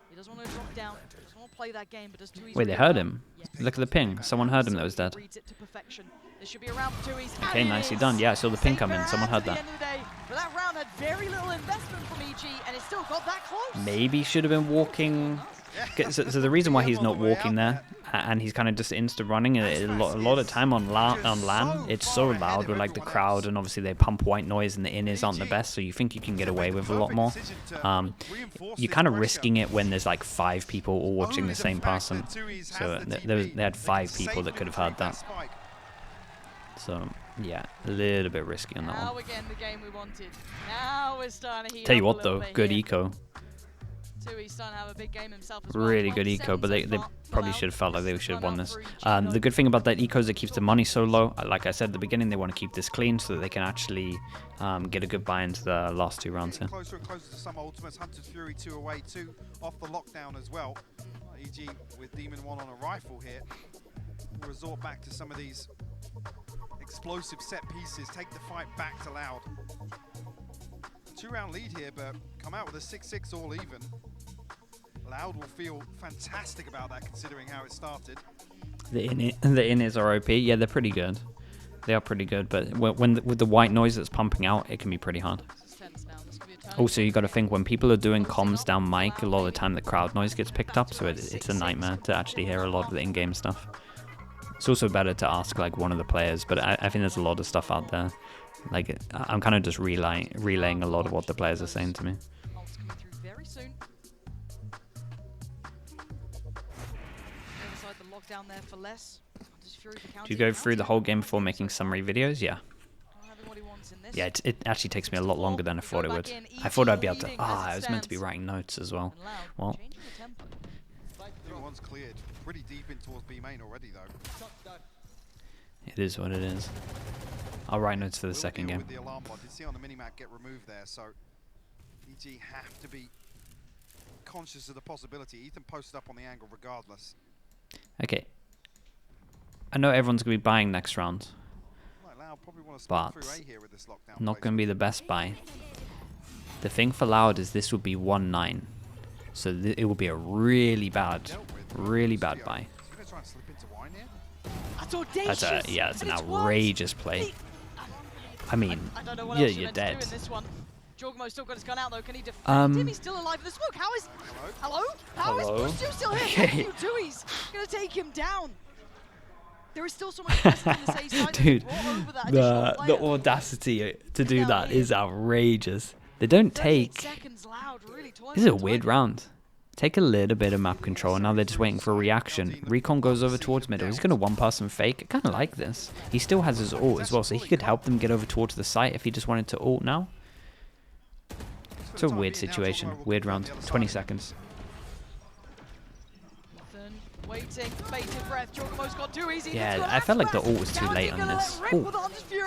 Speaker 4: He doesn't want to drop down. Doesn't want to play that game, but does Tui's
Speaker 1: Wait, they
Speaker 4: read
Speaker 1: heard
Speaker 4: it?
Speaker 1: him.
Speaker 4: Yes.
Speaker 1: Look at the ping. Someone heard him that was dead.
Speaker 4: Reads it to perfection. This should be around for Tui's.
Speaker 1: Okay,
Speaker 4: and it
Speaker 1: nicely
Speaker 4: is.
Speaker 1: done. Yeah, I saw the ping
Speaker 4: Safe
Speaker 1: come in.
Speaker 4: pair
Speaker 1: Someone
Speaker 4: hands
Speaker 1: heard
Speaker 4: at the
Speaker 1: that.
Speaker 4: end of the day. But that round had very little investment from EG, and it still got that close.
Speaker 1: Maybe should have been walking. Okay, so the reason why he's not walking there, and he's kind of just insta running, a lot of time on LAN, it's so loud with like the crowd, and obviously they pump white noise, and the in-ears aren't the best, so you think you can get away with a lot more. You're kind of risking it when there's like 5 people all watching the same person. So they had 5 people that could have heard that. So yeah, a little bit risky on that
Speaker 4: Now
Speaker 1: one.
Speaker 4: again, the game we wanted. Now we're starting to heat
Speaker 1: Tell you
Speaker 4: up
Speaker 1: what
Speaker 4: a little
Speaker 1: though,
Speaker 4: bit
Speaker 1: good
Speaker 4: here.
Speaker 1: eco.
Speaker 4: Tui's starting to have a big game himself as well.
Speaker 1: Really good eco, but they probably should have felt like they should have won this. The good thing about that eco is it keeps the money so low. Like I said at the beginning, they want to keep this clean so that they can actually get a good buy into the last 2 rounds here.
Speaker 5: Closer and closer to some ultimates. Hunter's Fury 2 away, 2 off the lockdown as well. EG with Demon 1 on a rifle here. We'll resort back to some of these explosive set pieces. Take the fight back to Loud. 2-round lead here, but come out with a 6-6 all even. Loud will feel fantastic about that considering how it started.
Speaker 1: The in-ears are OP. Yeah, they're pretty good. They are pretty good, but with the white noise that's pumping out, it can be pretty hard.
Speaker 4: This is tense now. This could be a turn.
Speaker 1: Also, you got to think when people are doing comms down mic, a lot of the time the crowd noise gets picked up, so it's a nightmare to actually hear a lot of the in-game stuff. It's also better to ask like one of the players, but I think there's a lot of stuff out there. Like I'm kind of just relaying a lot of what the players are saying to me.
Speaker 4: Ult's coming through very soon. Other side, the lockdown there for less. Hunter's Fury for
Speaker 1: Do you
Speaker 4: counting.
Speaker 1: go through the whole game before making summary videos? Yeah.
Speaker 4: Not having what he wants in this.
Speaker 1: Yeah, it actually takes me a lot longer than I thought it would. I thought I'd be able to... I was meant to be writing notes as well.
Speaker 4: And Loud
Speaker 1: Well,
Speaker 4: changing the tempo.
Speaker 5: Demon 1's cleared. Pretty deep in towards B main already though.
Speaker 1: it is what it is. I'll write notes for the
Speaker 5: Will
Speaker 1: second
Speaker 5: deal
Speaker 1: game.
Speaker 5: with the alarm bot. Did see on the minimap get removed there, so EG have to be conscious of the possibility. Ethan posted up on the angle regardless.
Speaker 1: Okay. I know everyone's going to be buying next round,
Speaker 5: Right, Loud probably want to
Speaker 1: but
Speaker 5: through A here with this lockdown
Speaker 1: not going to
Speaker 5: placement.
Speaker 1: be the best buy. The thing for Loud is this would be 1-9. So it will be a really bad buy.
Speaker 5: Is he gonna try and slip into wine here?
Speaker 4: That's audacious.
Speaker 1: Yeah, it's an
Speaker 4: and worked.
Speaker 1: outrageous play. I mean,
Speaker 4: I don't know what
Speaker 1: yeah,
Speaker 4: else
Speaker 1: you're
Speaker 4: meant to do
Speaker 1: dead.
Speaker 4: in this one. Jorgmo's still got his gun out though. Can he defend him? He's still alive in the smoke. How is... Hello? How is
Speaker 1: Hello?
Speaker 4: Boostio still here?
Speaker 1: Okay.
Speaker 4: Thank you, He's gonna take him down. There is still so much pressure on the safe side.
Speaker 1: Dude,
Speaker 4: Brought over that additional
Speaker 1: the
Speaker 4: player.
Speaker 1: audacity to do
Speaker 4: Yeah,
Speaker 1: that
Speaker 4: he-
Speaker 1: is outrageous. They don't
Speaker 4: 38
Speaker 1: take...
Speaker 4: seconds Loud, really toying
Speaker 1: This is a
Speaker 4: with
Speaker 1: weird
Speaker 4: time.
Speaker 1: round. Take a little bit of map control, and now they're just waiting for a reaction. Recon goes over towards middle. He's going to one-person fake. I kind of like this. He still has his ult as well, so he could help them get over towards the site if he just wanted to ult now. It's a weird situation. Weird round. 20 seconds.
Speaker 4: Ethan waiting, bated breath. Jorgmo's got too easy.
Speaker 1: Yeah, I felt like the ult was too late on this. Ooh.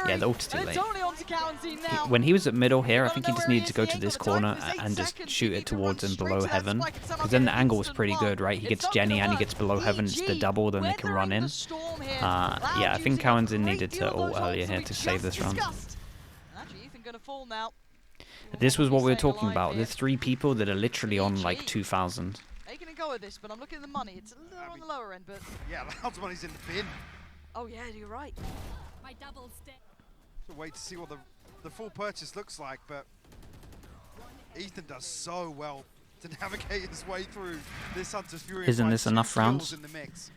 Speaker 1: Yeah, the ult's too
Speaker 4: and
Speaker 1: late.
Speaker 4: It's only on to County now.
Speaker 1: When he was at middle here, I think he just needed to go to this corner and just shoot it towards and below heaven. Because then the angle was pretty good, right? He gets Jenny and he gets below heaven. It's the double, then they can run in. Yeah, I think Cowansin needed to ult earlier here to save this round.
Speaker 4: Actually, Ethan gonna fall now.
Speaker 1: This was what we were talking about. There's 3 people that are literally on like 2,000.
Speaker 4: Are you gonna go with this? But I'm looking at the money. It's a little on the lower end, but
Speaker 5: Yeah, Loud's money's in the bin.
Speaker 4: oh yeah, you're right.
Speaker 6: My double stick.
Speaker 5: So wait to see what the full purchase looks like, but Ethan does so well to navigate his way through this Hunter's Fury. and
Speaker 1: Isn't
Speaker 5: find
Speaker 1: this
Speaker 5: 2
Speaker 1: enough
Speaker 5: kills
Speaker 1: rounds?
Speaker 5: in the mix.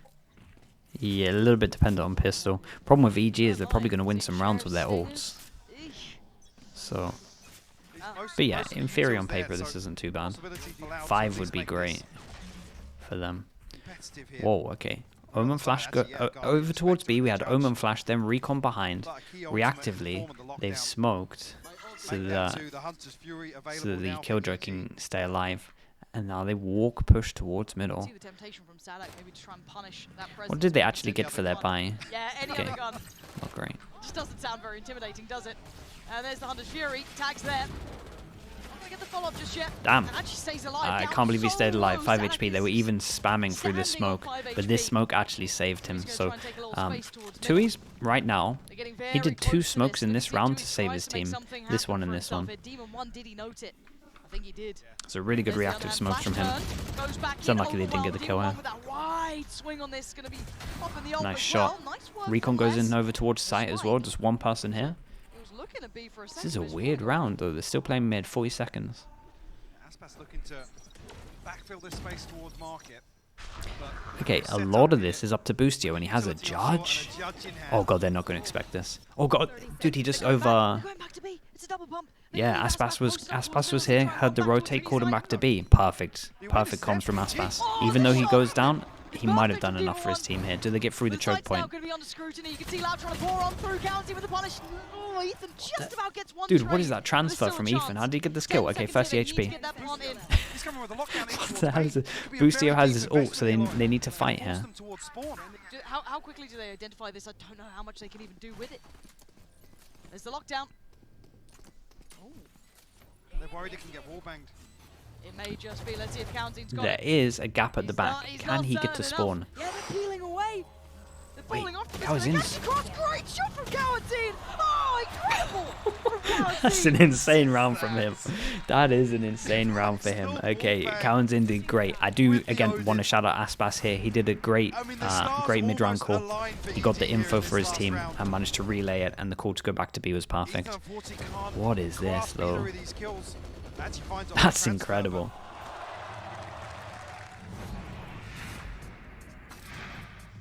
Speaker 1: Yeah, a little bit dependent on pistol. Problem with EG is they're probably going to win some rounds with their ults.
Speaker 4: Eesh.
Speaker 1: So,
Speaker 5: Most-
Speaker 1: but yeah,
Speaker 5: most of
Speaker 1: in
Speaker 5: the
Speaker 1: theory
Speaker 5: kills
Speaker 1: on
Speaker 5: there,
Speaker 1: paper this
Speaker 5: so
Speaker 1: isn't too bad.
Speaker 5: possibility for Loud to
Speaker 1: 5
Speaker 5: at
Speaker 1: would
Speaker 5: least
Speaker 1: be
Speaker 5: make
Speaker 1: great
Speaker 5: this
Speaker 1: for them.
Speaker 5: competitive here.
Speaker 1: Whoa, okay. Omen Flash go over towards B. We had Omen Flash, then Recon behind.
Speaker 5: But a key ultimate
Speaker 1: Reactively,
Speaker 5: form of the
Speaker 1: they've
Speaker 5: lockdown.
Speaker 1: smoked so
Speaker 5: Make
Speaker 1: that
Speaker 5: too, the Hunter's Fury
Speaker 1: so
Speaker 5: available
Speaker 1: that the
Speaker 5: now for
Speaker 1: Killjoy
Speaker 5: EG.
Speaker 1: can stay alive. And now they walk push towards middle.
Speaker 4: See the temptation from Sadak maybe to try and punish that presence.
Speaker 1: What did they
Speaker 4: with
Speaker 1: actually
Speaker 4: any
Speaker 1: get
Speaker 4: other
Speaker 1: for their
Speaker 4: gun.
Speaker 1: buy?
Speaker 4: Yeah, any
Speaker 1: Okay.
Speaker 4: other gun.
Speaker 1: Not great.
Speaker 4: Just doesn't sound very intimidating, does it? And there's the Hunter's Fury. Tags there. Not gonna get the follow-up just yet.
Speaker 1: Damn.
Speaker 4: And actually stays alive.
Speaker 1: I
Speaker 4: Down
Speaker 1: can't believe he
Speaker 4: so
Speaker 1: stayed alive.
Speaker 4: low.
Speaker 1: 5
Speaker 4: Sadak
Speaker 1: HP. They were
Speaker 4: is
Speaker 1: even spamming through this
Speaker 4: standing on
Speaker 1: smoke.
Speaker 4: 5
Speaker 1: But this
Speaker 4: HP.
Speaker 1: smoke actually saved him.
Speaker 4: He's gonna
Speaker 1: So,
Speaker 4: try and take a little space towards
Speaker 1: Tui's right now.
Speaker 4: They're getting
Speaker 1: He
Speaker 4: very
Speaker 1: did 2
Speaker 4: close to
Speaker 1: smokes
Speaker 4: this.
Speaker 1: in
Speaker 4: Gonna
Speaker 1: this
Speaker 4: see
Speaker 1: round
Speaker 4: Tui
Speaker 1: to save
Speaker 4: tries
Speaker 1: his
Speaker 4: to make
Speaker 1: team.
Speaker 4: something
Speaker 1: This
Speaker 4: happen
Speaker 1: one and
Speaker 4: for
Speaker 1: this
Speaker 4: himself
Speaker 1: one.
Speaker 4: here. Demon 1, did he note it? I think he did.
Speaker 1: So really good
Speaker 4: There's the
Speaker 1: reactive
Speaker 4: other
Speaker 1: smokes from him.
Speaker 4: flash turn, goes back
Speaker 1: It's
Speaker 4: in,
Speaker 1: unlucky they didn't get the kill
Speaker 4: overwhelmed.
Speaker 1: here.
Speaker 4: Demon 1 with that wide swing on this, gonna be up in the ult
Speaker 1: Nice
Speaker 4: as
Speaker 1: shot.
Speaker 4: well. Nice work
Speaker 1: Recon
Speaker 4: from
Speaker 1: goes in
Speaker 4: Les.
Speaker 1: over towards site as well. Just 1 person here.
Speaker 4: He was looking at B for a
Speaker 1: This
Speaker 4: second,
Speaker 1: is a
Speaker 4: but it's
Speaker 1: weird
Speaker 4: really
Speaker 1: round though. They're still playing mid. 40 seconds.
Speaker 5: Aspas looking to backfill this space towards market.
Speaker 1: Okay, a lot of this is up to Boostio, and he has a judge. Oh god, they're not going to expect this. Oh god, dude, he just over.
Speaker 4: Going back to B. It's a double pump.
Speaker 1: Yeah, Aspas was here, heard the rotate, called him back to B. Perfect, perfect comms from Aspas. Even though he goes down, he might have done enough for his team here. Do they get through the choke point?
Speaker 4: Going to be under scrutiny. You can see Loud trying to pour on through County with the punish. Oh, Ethan just about gets one.
Speaker 1: Dude, what is
Speaker 4: trade,
Speaker 1: that
Speaker 4: but there's
Speaker 1: transfer
Speaker 4: still a
Speaker 1: from
Speaker 4: chance.
Speaker 1: Ethan? How did he get this
Speaker 4: 10
Speaker 1: kill? Okay,
Speaker 4: seconds
Speaker 1: first
Speaker 4: in, they need to
Speaker 1: HP.
Speaker 4: get that punt in.
Speaker 5: He's coming with a lockdown in
Speaker 1: What
Speaker 5: towards
Speaker 1: the hell
Speaker 5: B.
Speaker 1: is it?
Speaker 5: Could be a very
Speaker 1: Boostio has his
Speaker 5: decent
Speaker 1: ult, so
Speaker 5: investment
Speaker 1: they need to
Speaker 5: and
Speaker 1: fight
Speaker 5: force
Speaker 1: here.
Speaker 5: them towards spawn.
Speaker 4: How quickly do they identify this? I don't know how much they can even do with it. There's the lockdown. Oh,
Speaker 5: They're worried it can get wallbanged.
Speaker 4: it may just be. Let's see if Counting's got
Speaker 1: There
Speaker 4: it.
Speaker 1: is a gap at the
Speaker 4: He's
Speaker 1: back.
Speaker 4: not- he's
Speaker 1: Can
Speaker 4: not
Speaker 1: he get
Speaker 4: certain
Speaker 1: to
Speaker 4: enough.
Speaker 1: spawn?
Speaker 4: Yeah, they're peeling away. They're
Speaker 1: Wait,
Speaker 4: falling off.
Speaker 1: that was
Speaker 4: Great shot from Cowantin. Oh, incredible from Cowantin.
Speaker 1: That's an insane round from him. That is an insane round for him. Okay, Cowansin did great. I do again want to shout out Aspas here. He did a great, great mid-round call. He got the info for his team and managed to relay it, and the call to go back to B was perfect. What is this though? That's incredible.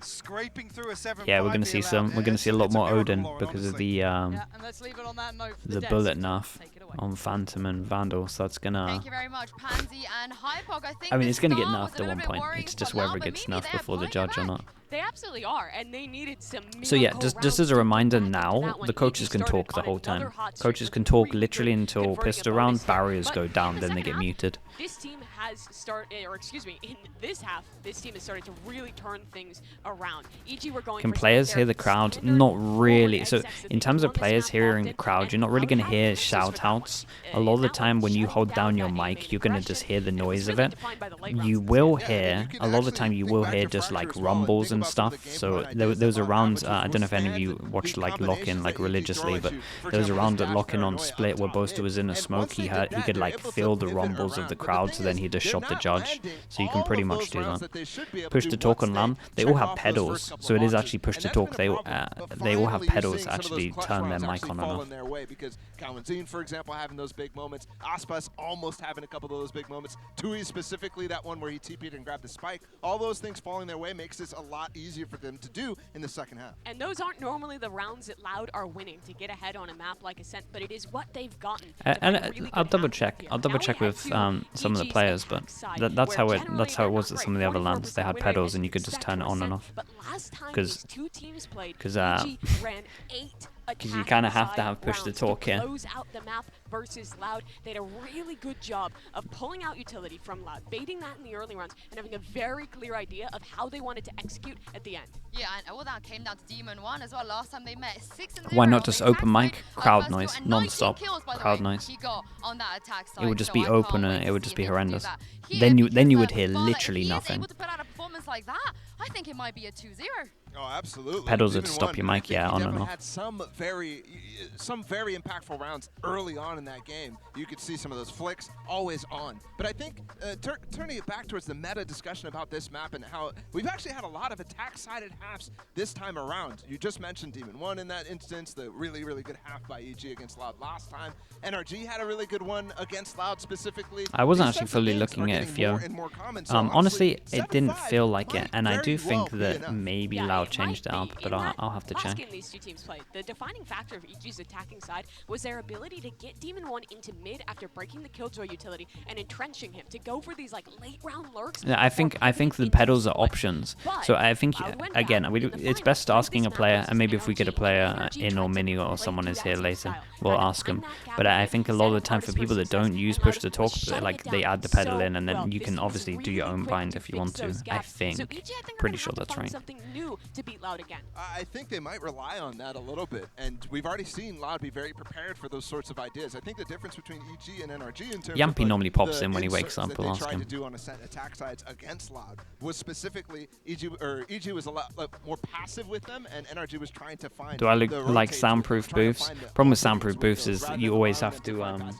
Speaker 5: Scraping through a 7-5
Speaker 1: Yeah, we're gonna see some. We're gonna see a lot more Odin because of the
Speaker 4: Yeah, and let's leave it on that note for
Speaker 1: the
Speaker 4: desk.
Speaker 1: bullet nerf
Speaker 4: Take it away.
Speaker 1: on Phantom and Vandal. So that's gonna.
Speaker 7: Thank you very much, Pansy and Hypog.
Speaker 1: I mean,
Speaker 7: the
Speaker 1: it's gonna get
Speaker 7: start was
Speaker 1: nerfed
Speaker 7: a
Speaker 1: at
Speaker 7: little
Speaker 1: one
Speaker 7: bit
Speaker 1: point.
Speaker 7: worrying
Speaker 1: It's just
Speaker 7: for
Speaker 1: whether
Speaker 7: Lau,
Speaker 1: it
Speaker 7: but
Speaker 1: gets
Speaker 7: maybe
Speaker 1: nerfed
Speaker 7: they're
Speaker 1: before the
Speaker 7: pulling it
Speaker 1: judge or
Speaker 7: back.
Speaker 1: not.
Speaker 2: They absolutely are, and they needed some.
Speaker 1: So yeah,
Speaker 2: miracle
Speaker 1: just as a
Speaker 2: rounds to
Speaker 1: reminder
Speaker 2: come back into
Speaker 1: now,
Speaker 2: that one.
Speaker 1: the coaches
Speaker 2: EG
Speaker 1: can
Speaker 2: started
Speaker 1: talk the
Speaker 2: on
Speaker 1: whole
Speaker 2: another
Speaker 1: time.
Speaker 2: hot streak
Speaker 1: Coaches
Speaker 2: with
Speaker 1: can talk
Speaker 2: really
Speaker 1: literally
Speaker 2: good
Speaker 1: until
Speaker 2: converting
Speaker 1: pissed
Speaker 2: a
Speaker 1: around,
Speaker 2: bonus here,
Speaker 1: barriers
Speaker 2: but
Speaker 1: go down, then they
Speaker 2: second
Speaker 1: get
Speaker 2: half,
Speaker 1: muted.
Speaker 2: This team had has started, or excuse me, in this half, this team has started to really turn things around. EG were going
Speaker 1: Can
Speaker 2: for some
Speaker 1: players
Speaker 2: of
Speaker 1: hear
Speaker 2: their
Speaker 1: the crowd?
Speaker 2: standard
Speaker 1: Not
Speaker 2: forward
Speaker 1: really. So
Speaker 2: execs that
Speaker 1: in
Speaker 2: they
Speaker 1: terms
Speaker 2: do
Speaker 1: of
Speaker 2: on this
Speaker 1: players
Speaker 2: map
Speaker 1: hearing the
Speaker 2: often,
Speaker 1: crowd,
Speaker 2: and
Speaker 1: you're not really
Speaker 2: Loud
Speaker 1: going to
Speaker 2: have
Speaker 1: hear
Speaker 2: fixes for
Speaker 1: shout
Speaker 2: that one.
Speaker 1: outs. A
Speaker 2: In
Speaker 1: lot of the
Speaker 2: that
Speaker 1: time
Speaker 2: one,
Speaker 1: when you
Speaker 2: shutting
Speaker 1: hold down your
Speaker 2: that A
Speaker 1: mic,
Speaker 2: main
Speaker 1: you're going to
Speaker 2: aggression,
Speaker 1: just hear the
Speaker 2: and it was
Speaker 1: noise of
Speaker 2: really
Speaker 1: it.
Speaker 2: defined by the late
Speaker 1: You
Speaker 2: rounds
Speaker 1: will
Speaker 2: instead.
Speaker 3: Yeah, I mean,
Speaker 1: hear,
Speaker 3: you can
Speaker 1: a lot of the
Speaker 3: actually
Speaker 1: time you
Speaker 3: think
Speaker 1: will
Speaker 3: back
Speaker 1: hear
Speaker 3: to
Speaker 1: just
Speaker 3: Fracture
Speaker 1: like
Speaker 3: as well and
Speaker 1: rumbles
Speaker 3: think
Speaker 1: and
Speaker 3: about some of
Speaker 1: stuff.
Speaker 3: the game
Speaker 1: So
Speaker 3: plan ideas
Speaker 1: those
Speaker 3: that
Speaker 1: are
Speaker 3: Loud
Speaker 1: rounds,
Speaker 3: averages
Speaker 1: I don't know if any of
Speaker 3: withstand
Speaker 1: you watched
Speaker 3: the
Speaker 1: like Lock-In
Speaker 3: combinations
Speaker 1: like
Speaker 3: that EG throw
Speaker 1: religiously,
Speaker 3: at
Speaker 1: but
Speaker 3: you. For
Speaker 1: there was a
Speaker 3: example,
Speaker 1: round
Speaker 3: this
Speaker 1: at
Speaker 3: dash
Speaker 1: Lock-In on
Speaker 3: paranoia
Speaker 1: Split
Speaker 3: up
Speaker 1: where
Speaker 3: top
Speaker 1: Boaster
Speaker 3: mid.
Speaker 1: was in a
Speaker 3: And
Speaker 1: smoke.
Speaker 3: once they did
Speaker 1: He
Speaker 3: that,
Speaker 1: could
Speaker 3: they're
Speaker 1: like
Speaker 3: able to
Speaker 1: feel the
Speaker 3: pivot
Speaker 1: rumbles of
Speaker 3: around.
Speaker 1: the
Speaker 3: But
Speaker 1: crowd,
Speaker 3: thing
Speaker 1: so then
Speaker 3: is,
Speaker 1: he just
Speaker 3: they're
Speaker 1: shot the
Speaker 3: not
Speaker 1: judge.
Speaker 3: landing
Speaker 1: So you can
Speaker 3: all
Speaker 1: pretty
Speaker 3: of
Speaker 1: much
Speaker 3: those
Speaker 1: do
Speaker 3: rounds
Speaker 1: that.
Speaker 3: that they should be able
Speaker 1: Push
Speaker 3: to
Speaker 1: to talk
Speaker 3: once
Speaker 1: on
Speaker 3: they
Speaker 1: LAN, they
Speaker 3: check
Speaker 1: all have
Speaker 3: off those
Speaker 1: pedals,
Speaker 3: first couple
Speaker 1: so
Speaker 3: of
Speaker 1: it is
Speaker 3: boxes.
Speaker 1: actually push
Speaker 3: And
Speaker 1: to
Speaker 3: that's
Speaker 1: talk.
Speaker 3: been a problem. But
Speaker 1: They all have
Speaker 3: finally, you're
Speaker 1: pedals
Speaker 3: seeing
Speaker 1: to
Speaker 3: some of those
Speaker 1: actually
Speaker 3: clutch
Speaker 1: turn their
Speaker 3: rounds
Speaker 1: mic
Speaker 3: actually
Speaker 1: on and
Speaker 3: fall
Speaker 1: off.
Speaker 3: in their way, because Kalanzine, for example, having those big moments, Aspas almost having a couple of those big moments, Tui specifically, that one where he TP'd and grabbed the spike, all those things falling their way makes this a lot easier for them to do in the second half.
Speaker 2: And those aren't normally the rounds that Loud are winning to get ahead on a map like Ascent, but it is what they've gotten.
Speaker 1: I'll double check. I'll double check with some of the players, but that's how it was at some of the other lands. They had pedals and you could just turn it on and off. Because you kind of have to have push to talk here.
Speaker 2: Close out the map versus Loud. They had a really good job of pulling out utility from Loud, baiting that in the early rounds, and having a very clear idea of how they wanted to execute at the end.
Speaker 7: Yeah, and all that came down to Demon 1 as well. Last time they met, 6-0.
Speaker 1: Why not just open mic, crowd
Speaker 7: First
Speaker 1: noise,
Speaker 7: kill and
Speaker 1: non-stop,
Speaker 7: 19 kills, by the
Speaker 1: crowd
Speaker 7: way,
Speaker 1: noise.
Speaker 7: he got on that attack side,
Speaker 1: It would just
Speaker 7: so
Speaker 1: be
Speaker 7: I can't
Speaker 1: open
Speaker 7: wait
Speaker 1: and
Speaker 7: to
Speaker 1: it would
Speaker 7: see
Speaker 1: just
Speaker 7: if
Speaker 1: be
Speaker 7: they can do
Speaker 1: horrendous.
Speaker 7: that here,
Speaker 1: Then you
Speaker 7: because,
Speaker 1: would hear
Speaker 7: Violet,
Speaker 1: literally
Speaker 7: if he is
Speaker 1: nothing.
Speaker 7: able to put out a performance like that, I think it might be a 2-0.
Speaker 3: Oh, absolutely.
Speaker 1: Pedals would
Speaker 3: Demon
Speaker 1: stop
Speaker 3: 1,
Speaker 1: your
Speaker 3: I
Speaker 1: mic,
Speaker 3: think
Speaker 1: yeah,
Speaker 3: he
Speaker 1: on and
Speaker 3: definitely
Speaker 1: off.
Speaker 3: had some very impactful rounds early on in that game. You could see some of those flicks always on. But I think turning it back towards the meta discussion about this map and how we've actually had a lot of attack-sided halves this time around. You just mentioned Demon 1 in that instance, the really, really good half by EG against Loud last time. NRG had a really good one against Loud specifically.
Speaker 1: I wasn't
Speaker 3: These
Speaker 1: actually
Speaker 3: types of
Speaker 1: fully
Speaker 3: games
Speaker 1: looking
Speaker 3: are
Speaker 1: at
Speaker 3: getting
Speaker 1: Fio.
Speaker 3: more and more common, so
Speaker 1: Honestly, it didn't
Speaker 3: 7-5
Speaker 1: feel like it,
Speaker 3: might
Speaker 1: and I do
Speaker 3: very
Speaker 1: think
Speaker 3: well be
Speaker 1: that
Speaker 3: enough.
Speaker 1: maybe
Speaker 2: Yeah,
Speaker 1: Loud
Speaker 2: it
Speaker 1: changed it
Speaker 2: might
Speaker 1: up,
Speaker 2: be.
Speaker 1: but
Speaker 2: In that
Speaker 1: I'll have to
Speaker 2: last
Speaker 1: check.
Speaker 2: game these two teams played, the defining factor of EG's attacking side was their ability to get Demon 1 into mid after breaking the Killjoy utility and entrenching him to go for these like late round lurks.
Speaker 1: Yeah, I think the pedals are options. So I think again, it's best asking a player, and maybe if we get a player in or mini or someone is here later, we'll ask them. But I think a lot of the time for people that don't use push to talk, like they add the pedal in, and then you can obviously do your own bind if you want to. I think, pretty sure that's right.
Speaker 2: Something new to beat Loud again.
Speaker 3: I think they might rely on that a little bit, and we've already seen Loud be very prepared for those sorts of ideas. I think the difference between EG and NRG in terms
Speaker 1: Yampy
Speaker 3: of
Speaker 1: normally pops
Speaker 3: the
Speaker 1: in when he wakes
Speaker 3: inserts
Speaker 1: up.
Speaker 3: that
Speaker 1: We'll
Speaker 3: they
Speaker 1: ask
Speaker 3: tried
Speaker 1: him.
Speaker 3: to do on Ascent attack sides against Loud was specifically EG was a lot more passive with them, and NRG was trying to find.
Speaker 1: Do I look
Speaker 3: the
Speaker 1: like
Speaker 3: rotates,
Speaker 1: soundproof
Speaker 3: trying to
Speaker 1: booths?
Speaker 3: find the
Speaker 1: Problem with
Speaker 3: openings
Speaker 1: soundproof
Speaker 3: with
Speaker 1: booths
Speaker 3: those
Speaker 1: is
Speaker 3: rather
Speaker 1: you
Speaker 3: than
Speaker 1: always
Speaker 3: allowing
Speaker 1: have
Speaker 3: them
Speaker 1: to
Speaker 3: find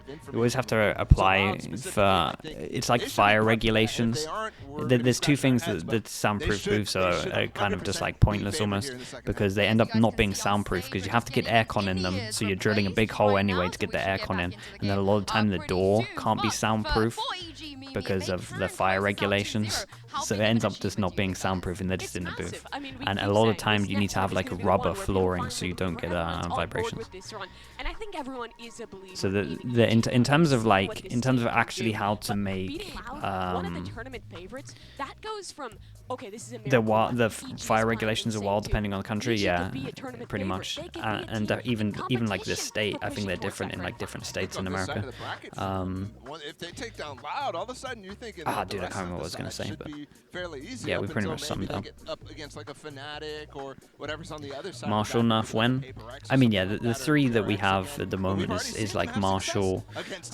Speaker 3: passive
Speaker 1: apply
Speaker 3: information.
Speaker 1: for it's like fire regulations. There's two things that soundproof booths are kind of just like pointless almost, because they end up not being soundproof because you have to get aircon in them, so you're drilling a big hole anyway to get the aircon in, and then a lot of the time the door can't be soundproof because of the fire regulations, so it ends up just not being soundproof and they're just in the booth. And a lot of the time you need to have like a rubber flooring so you don't get vibrations.
Speaker 2: And I think everyone is a believer.
Speaker 1: So in terms of actually how to make
Speaker 2: one of the tournament favorites, that goes from okay, this is a
Speaker 1: the fire regulations are wild depending on the country, yeah, pretty much, and even like the state, I think they're different in like different states in America.
Speaker 3: If they take down Loud, all of a sudden you're thinking.
Speaker 1: Dude, I can't remember what I was gonna say, but
Speaker 3: fairly easy.
Speaker 1: yeah, we pretty much summed it up.
Speaker 3: Get up against like a Fnatic or whatever's on the other side.
Speaker 1: Marshall, Nerf, when? I mean, yeah, the three that we have at the moment is like Marshall,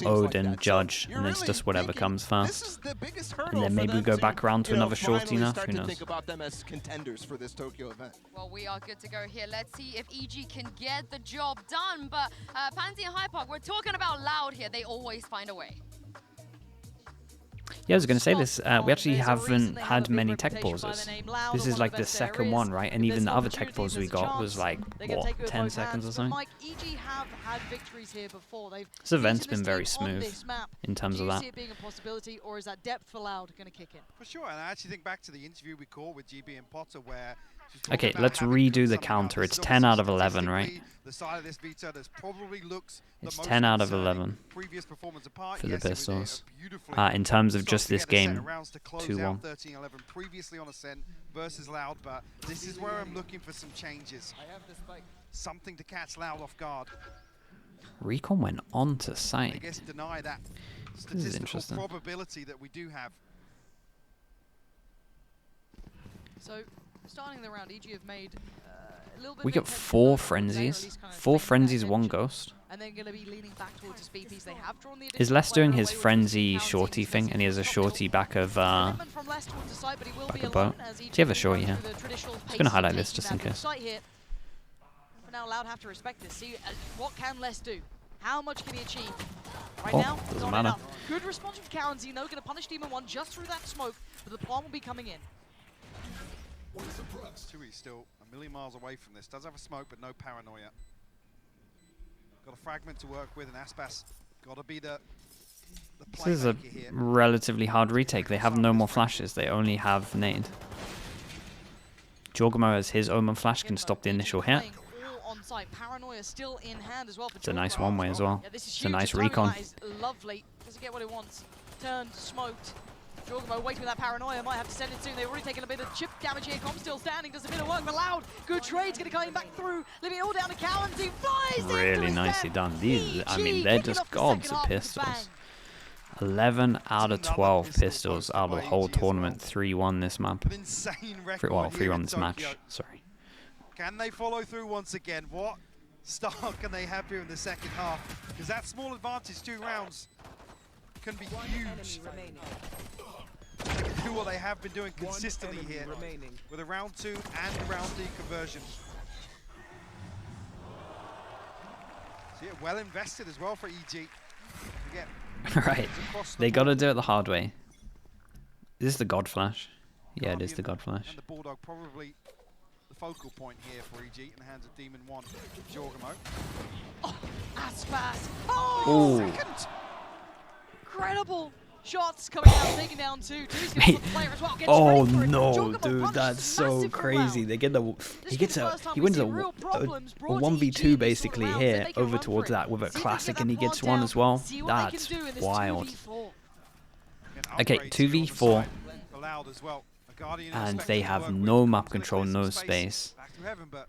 Speaker 1: Odin, Judge, and it's just whatever comes first. And then maybe we go back around to another shorty enough. Who knows?
Speaker 3: Think about them as contenders for this Tokyo event.
Speaker 7: Well, we are good to go here. Let's see if EG can get the job done. But Pansy and Hypark, we're talking about Loud here. They always find a way.
Speaker 1: Yeah, I was going to say this. We actually haven't had many tech pauses. This is like the second one, right? And even the other tech pause we got was like, what, 10 seconds or something?
Speaker 4: EG have had victories here before.
Speaker 1: This event's been very smooth in terms of that.
Speaker 4: Do you see it being a possibility, or is that depth for Loud going to kick in?
Speaker 5: For sure, and I actually think back to the interview we caught with GB and Potter where...
Speaker 1: Okay, let's redo the counter. It's 10 out of 11, right?
Speaker 5: The side of this Vita that probably looks
Speaker 1: it's 10 out of 11 for the pistols. In terms of just this game, 2-1.
Speaker 5: 13-11 previously on Ascent versus Loud, but this is where I'm looking for some changes. Something to catch Loud off guard.
Speaker 1: Recon went on to
Speaker 5: I
Speaker 1: site.
Speaker 5: guess deny that. statistical
Speaker 1: interesting.
Speaker 5: probability that we do have.
Speaker 4: So, starting the round, EG have made a little bit.
Speaker 1: We
Speaker 4: of
Speaker 1: got
Speaker 4: intention
Speaker 1: 4
Speaker 4: or at
Speaker 1: frenzies.
Speaker 4: least kind of
Speaker 1: 4
Speaker 4: taking that
Speaker 1: frenzies, 1
Speaker 4: attention,
Speaker 1: ghost.
Speaker 4: and then going to be leaning back towards the speed piece. They have drawn the
Speaker 1: Is
Speaker 4: additional
Speaker 1: Les
Speaker 4: player
Speaker 1: doing his
Speaker 4: away, which was
Speaker 1: frenzy
Speaker 4: counting
Speaker 1: shorty
Speaker 4: because
Speaker 1: thing, and he has a
Speaker 4: top
Speaker 1: shorty
Speaker 4: middle.
Speaker 1: back of
Speaker 4: Commitment from Les towards the side, but he will
Speaker 1: back
Speaker 4: be
Speaker 1: of
Speaker 4: alone
Speaker 1: boat.
Speaker 4: as EG
Speaker 1: Do you have a
Speaker 4: will
Speaker 1: shorty
Speaker 4: go
Speaker 1: here?
Speaker 4: through the traditional
Speaker 1: Just
Speaker 4: pace
Speaker 1: gonna
Speaker 4: of
Speaker 1: highlight this
Speaker 4: taking
Speaker 1: just in
Speaker 4: that middle
Speaker 1: case.
Speaker 4: site here. For now, Loud have to respect this. See what can Les do? How much can he achieve? Right
Speaker 1: Oh,
Speaker 4: now,
Speaker 1: doesn't
Speaker 4: not
Speaker 1: matter.
Speaker 4: enough. Good response from Karenzi, though, going to punish Demon 1 just through that smoke, but the plan will be coming in.
Speaker 5: Tui still a million miles away from this. Does have a smoke, but no paranoia. Got a fragment to work with, and Aspas got to be the
Speaker 1: This is a
Speaker 5: playmaker here.
Speaker 1: relatively hard retake. They have no more flashes. They only have nade. Jorgamo has his Omen flash, can stop the initial hit.
Speaker 4: Playing all on site. Paranoia still in hand as well for
Speaker 1: It's a nice
Speaker 4: Jorgamo.
Speaker 1: one-way as well.
Speaker 4: Yeah, this is
Speaker 1: It's a
Speaker 4: huge.
Speaker 1: nice
Speaker 4: The timing
Speaker 1: recon.
Speaker 4: on that is lovely. Doesn't get what he wants. Turned, smoked. Jorgamo waiting with that paranoia. Might have to send it soon. They've already taken a bit of chip damage here. Com still standing. Does a bit of work, but Loud. Good trade's going to come back through. Leaving it all down to Cowan. He flies into
Speaker 1: Really
Speaker 4: his
Speaker 1: nicely
Speaker 4: death.
Speaker 1: done. These, I mean,
Speaker 4: EG
Speaker 1: they're
Speaker 4: kicking
Speaker 1: just
Speaker 4: off the
Speaker 1: gods
Speaker 4: second
Speaker 1: of
Speaker 4: half with a
Speaker 1: pistols.
Speaker 4: bang.
Speaker 1: 11 out of
Speaker 5: Another
Speaker 1: 12
Speaker 5: pistol
Speaker 1: pistols
Speaker 5: posted
Speaker 1: out of the
Speaker 5: by
Speaker 1: whole
Speaker 5: EG as well.
Speaker 1: tournament. 3-1 this map.
Speaker 5: An insane record
Speaker 1: Well,
Speaker 5: here
Speaker 1: 3-1
Speaker 5: in
Speaker 1: this
Speaker 5: Tokyo.
Speaker 1: match. Sorry.
Speaker 5: Can they follow through once again? What start can they have here in the second half? Because that small advantage, 2 rounds, can be huge.
Speaker 6: Enemy remaining.
Speaker 5: Do what they have been doing consistently here with a round 2 and a round 3 conversion. So yeah, well invested as well for EG. Again,
Speaker 1: Right. They got to do it the hard way. Is this the God Flash? Yeah, it is the God Flash.
Speaker 5: And the Bulldog probably the focal point here for EG in the hands of Demon 1, Jorgamo.
Speaker 4: Aspas.
Speaker 1: Ooh.
Speaker 4: Oh, second. Incredible shots coming out, taking down 2. Two's going to put the player as well. Gets
Speaker 1: Oh
Speaker 4: ready for it.
Speaker 1: no,
Speaker 4: Jorgamo
Speaker 1: dude,
Speaker 4: punishes
Speaker 1: that's so
Speaker 4: massive from
Speaker 1: crazy.
Speaker 4: Loud.
Speaker 1: They get the
Speaker 4: This
Speaker 1: he
Speaker 4: is
Speaker 1: gets
Speaker 4: the
Speaker 1: a
Speaker 4: first time
Speaker 1: he
Speaker 4: we've
Speaker 1: wins
Speaker 4: seen
Speaker 1: a
Speaker 4: real problems brought to
Speaker 1: 1v2
Speaker 4: EG in this sort
Speaker 1: basically
Speaker 4: of round.
Speaker 1: here
Speaker 4: See if they can
Speaker 1: over
Speaker 4: run
Speaker 1: towards
Speaker 4: for it.
Speaker 1: that with a
Speaker 4: See if they
Speaker 1: classic,
Speaker 4: get
Speaker 1: and he
Speaker 4: that
Speaker 1: gets
Speaker 4: plant
Speaker 1: one
Speaker 4: down.
Speaker 1: as well.
Speaker 4: See what they
Speaker 1: That's
Speaker 4: can do in this
Speaker 1: wild.
Speaker 4: 2v4.
Speaker 1: Okay,
Speaker 5: Upgrades
Speaker 1: 2v4,
Speaker 5: on the side for Loud as well. A Guardian in
Speaker 1: and
Speaker 5: the
Speaker 1: they
Speaker 5: spectrum to
Speaker 1: have
Speaker 5: work with.
Speaker 1: no map
Speaker 5: Gonna
Speaker 1: control,
Speaker 5: clear
Speaker 1: no
Speaker 5: some
Speaker 1: space.
Speaker 5: Back to heaven, but